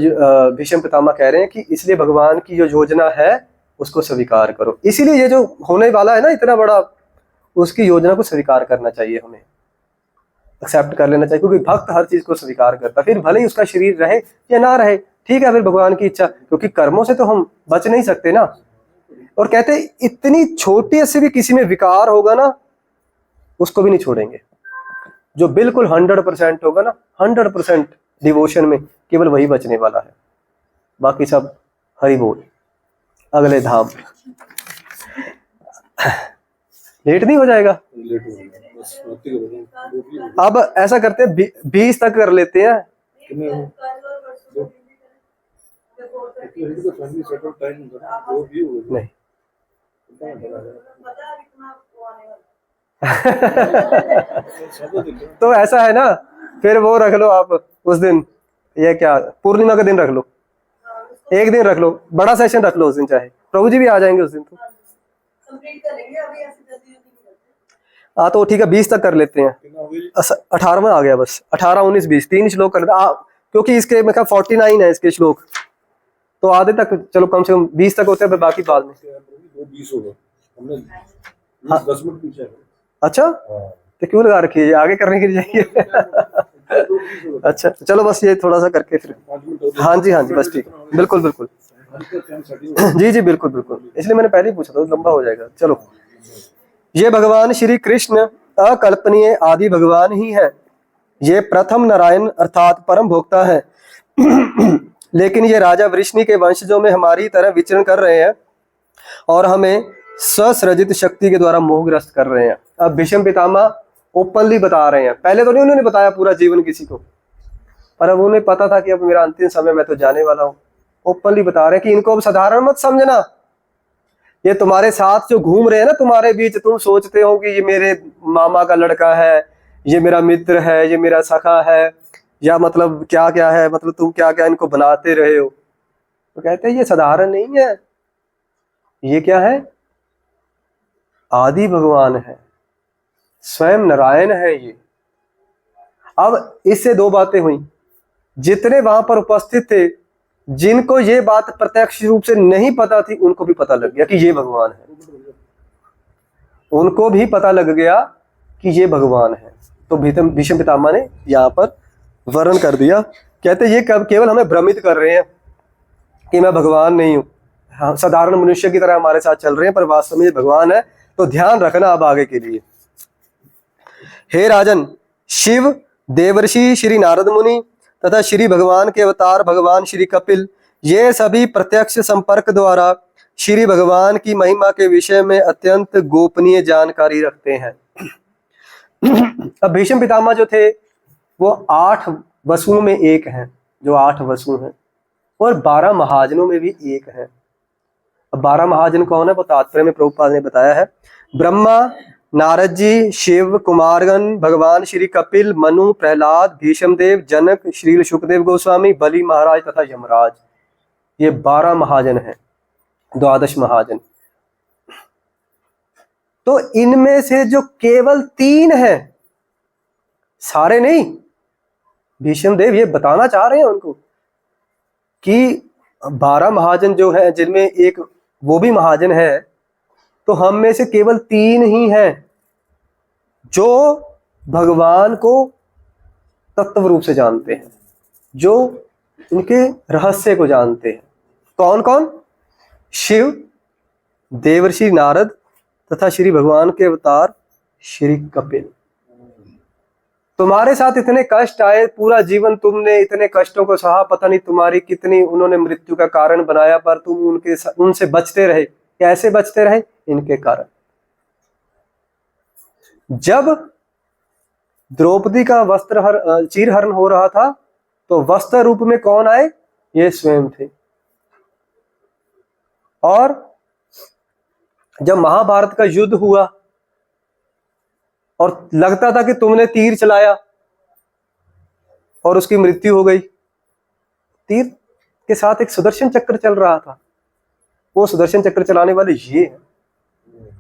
भीष्म पितामह कह रहे हैं कि इसलिए भगवान की जो योजना है उसको स्वीकार करो। इसीलिए ये जो होने वाला है ना इतना बड़ा, उसकी योजना को स्वीकार करना चाहिए, हमें एक्सेप्ट कर लेना चाहिए, क्योंकि भक्त हर चीज को स्वीकार करता, फिर भले ही उसका शरीर रहे या ना रहे, ठीक है, फिर भगवान की इच्छा, क्योंकि कर्मों से तो हम बच नहीं सकते ना। और कहते हैं इतनी छोटी से भी किसी में विकार होगा ना, उसको भी नहीं छोड़ेंगे। जो बिल्कुल 100% होगा ना, 100% डिवोशन में, केवल वही बचने वाला है, बाकी सब हरि बोल, अगले धाम। लेट नहीं हो जाएगा? अब ऐसा करते हैं 20 तक कर लेते हैं। नहीं तो ऐसा है ना, फिर वो रख लो आप उस दिन, ये क्या पूर्णिमा का दिन रख लो, एक दिन रख लो, बड़ा सेशन रख लो उस दिन, चाहे प्रभु जी भी आ जाएंगे उस दिन तो। हाँ तो ठीक है, 20 तक कर लेते हैं। 18वां आ गया बस, 18, 19, 20 3 श्लोक कर लेते, क्योंकि इसके मैं 49 है इसके श्लोक, तो आधे तक चलो कम से कम 20 तक होते हैं, फिर बाकी बाद में। 20 हो गए, हमने 10 मिनट पीछे। अच्छा तो क्यों लगा रखी है, आगे करने के लिए जाइए। अच्छा चलो बस ये थोड़ा सा करके फिर, हाँ जी बस ठीक, बिल्कुल बिल्कुल, जी बिल्कुल बिल्कुल, इसलिए मैंने पहले ही पूछा था, लंबा हो जाएगा। चलो, ये भगवान श्री कृष्ण अकल्पनीय आदि भगवान ही है, ये प्रथम नारायण अर्थात परम भोक्ता है। लेकिन ये राजा वृष्णि के वंशजों में हमारी तरह विचरण कर रहे हैं और हमें ससृजित शक्ति के द्वारा मोहग्रस्त कर रहे हैं। अब भीष्म पितामह ओपनली बता रहे हैं, पहले तो नहीं उन्होंने बताया पूरा जीवन किसी को, पर अब उन्हें पता था कि अब मेरा अंतिम समय, मैं तो जाने वाला हूं। ओपनली बता रहे हैं कि इनको अब साधारण मत समझना, ये तुम्हारे साथ जो घूम रहे हैं ना तुम्हारे बीच, तुम सोचते हो कि ये मेरे मामा का लड़का है, ये मेरा मित्र है, ये मेरा सखा है, या मतलब क्या क्या है, मतलब तुम क्या क्या इनको बनाते रहे हो। तो कहते हैं ये साधारण नहीं है, ये क्या है, आदि भगवान है, स्वयं नारायण है ये। अब इससे दो बातें हुई, जितने वहां पर उपस्थित थे, जिनको ये बात प्रत्यक्ष रूप से नहीं पता थी, उनको भी पता लग गया कि ये भगवान है, उनको भी पता लग गया कि ये भगवान है। तो भीष्म पितामह ने यहाँ पर वर्णन कर दिया, कहते ये केवल हमें भ्रमित कर रहे हैं कि मैं भगवान नहीं हूं, हाँ साधारण मनुष्य की तरह हमारे साथ चल रहे हैं, पर वास्तव में ये भगवान है। तो ध्यान रखना अब आगे के लिए। हे राजन, शिव, देवर्षि श्री नारद मुनि तथा श्री भगवान के अवतार भगवान श्री कपिल, ये सभी प्रत्यक्ष संपर्क द्वारा श्री भगवान की महिमा के विषय में अत्यंत गोपनीय जानकारी रखते हैं। अब भीष्म पितामह जो थे वो 8 वसुओं में एक हैं, जो 8 वसु हैं, और 12 महाजनों में भी एक है। अब 12 महाजन कौन है, वो तात्पर्य में प्रभुपाद ने बताया है। ब्रह्मा, नारद जी, शिव, कुमारगण, भगवान श्री कपिल, मनु, प्रहलाद, भीष्म देव, जनक, श्री सुखदेव गोस्वामी, बलि महाराज तथा यमराज, ये 12 महाजन हैं, 12 महाजन। तो इनमें से जो केवल 3 हैं, सारे नहीं, भीष्म देव ये बताना चाह रहे हैं उनको कि 12 महाजन जो है, जिनमें एक वो भी महाजन है, तो हम में से केवल 3 ही हैं जो भगवान को तत्व रूप से जानते हैं, जो उनके रहस्य को जानते हैं। कौन कौन? शिव, देवर्षि नारद तथा श्री भगवान के अवतार श्री कपिल। तुम्हारे साथ इतने कष्ट आए, पूरा जीवन तुमने इतने कष्टों को सहा, पता नहीं तुम्हारी कितनी उन्होंने मृत्यु का कारण बनाया, पर तुम उनसे बचते रहे। कैसे बचते रहे? इनके कारण। जब द्रौपदी का चीरहरण हो रहा था, तो वस्त्र रूप में कौन आए? ये स्वयं थे। और जब महाभारत का युद्ध हुआ और लगता था कि तुमने तीर चलाया और उसकी मृत्यु हो गई, तीर के साथ एक सुदर्शन चक्र चल रहा था, वो सुदर्शन चक्र चलाने वाले ये हैं।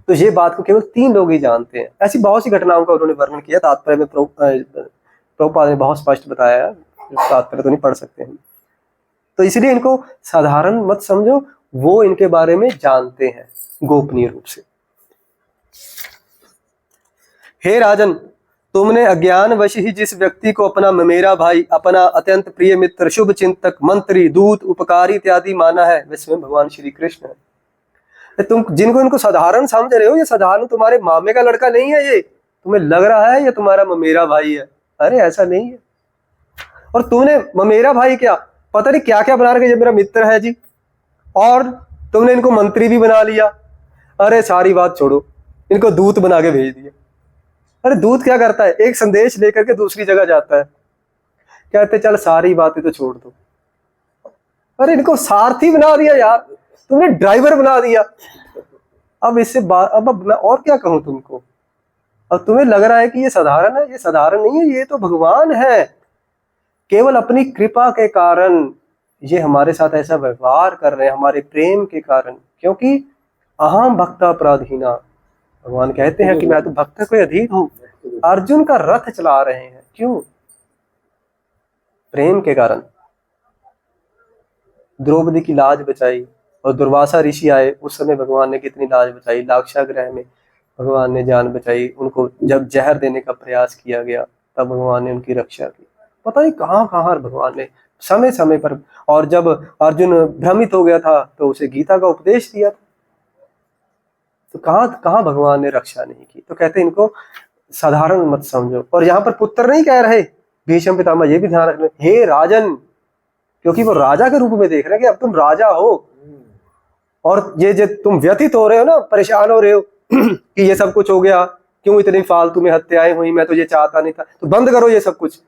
तो ये बात को केवल 3 लोग ही जानते हैं। ऐसी बहुत सी घटनाओं का उन्होंने वर्णन किया, तात्पर्य में प्रभुपाद ने बहुत स्पष्ट बताया है, तात्पर्य तो नहीं पढ़ सकते हैं। तो इसलिए इनको साधारण मत समझो, वो इनके बारे में जानते हैं गोपनीय रूप से। हे राजन, तुमने अज्ञानवश ही जिस व्यक्ति को अपना मेरा भाई, अपना अत्यंत प्रिय मित्र, शुभ चिंतक, मंत्री, दूत, उपकारी इत्यादि माना है, वे स्वयं भगवान श्री कृष्ण है। तुम जिनको इनको साधारण समझ रहे हो, ये साधारण तुम्हारे मामे का लड़का नहीं है, ये तुम्हें लग रहा है ये तुम्हारा मेरा भाई है। अरे ऐसा नहीं है। और तूने मेरा भाई क्या पता नहीं क्या क्या बना रखे, ये मेरा मित्र है जी, और तुमने इनको मंत्री भी बना लिया। अरे सारी बात छोड़ो, इनको दूत बना के भेज दिया। अरे दूत क्या करता है, एक संदेश लेकर के दूसरी जगह जाता है। कहते चल सारी बातें तो छोड़ दो, अरे इनको सारथी बना दिया यार, तुमने ड्राइवर बना दिया। अब इससे अब मैं और क्या कहूं तुमको। अब तुम्हें लग रहा है कि ये साधारण है, ये साधारण नहीं है, ये तो भगवान है। केवल अपनी कृपा के कारण ये हमारे साथ ऐसा व्यवहार कर रहे हैं, हमारे प्रेम के कारण। क्योंकि अहम भक्ता पराधीना, भगवान कहते हैं कि मैं तो भक्त को अधीन हूं। अर्जुन का रथ चला रहे हैं, क्यों? प्रेम के कारण। द्रौपदी की लाज बचाई, और दुर्वासा ऋषि आए उस समय भगवान ने कितनी लाज बचाई। लाक्षागृह में भगवान ने जान बचाई, उनको जब जहर देने का प्रयास किया गया तब भगवान ने उनकी रक्षा की। पता नहीं कहाँ कहाँ भगवान ने समय समय पर। और जब अर्जुन भ्रमित हो गया था तो उसे गीता का उपदेश दिया था, तो कहाँ कहाँ भगवान ने रक्षा नहीं की। तो कहते इनको साधारण मत समझो। और यहाँ पर पुत्र नहीं कह रहे भीष्म पितामह, ये भी ध्यान रखना, हे राजन, क्योंकि वो राजा के रूप में देख रहे हैं कि अब तुम राजा हो, और ये तुम व्यथित हो रहे हो ना, परेशान हो रहे हो कि ये सब कुछ हो गया, क्यों इतनी फालतू में हत्याएं हुई, मैं तो ये चाहता नहीं था, तो बंद करो ये सब कुछ।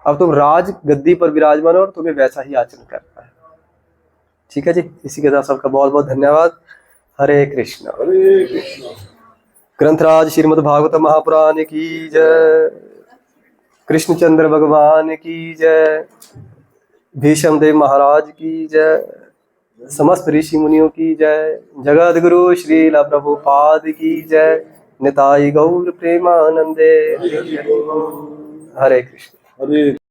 अब तुम राज गद्दी पर विराजमान हो और तुम्हें वैसा ही आचरण करना है। ठीक है जी, इसी के साथ सबका बहुत बहुत धन्यवाद। हरे कृष्णा। हरे कृष्णा। ग्रंथराज श्रीमद् भागवत महापुराण की जय, कृष्णचंद्र भगवान की जय, भीष्म देव महाराज की जय, समस्त ऋषि मुनियों की जय, जगत गुरु श्रील प्रभुपाद की जय, निताई गौर प्रेमानंदे। हरे कृष्ण। हरे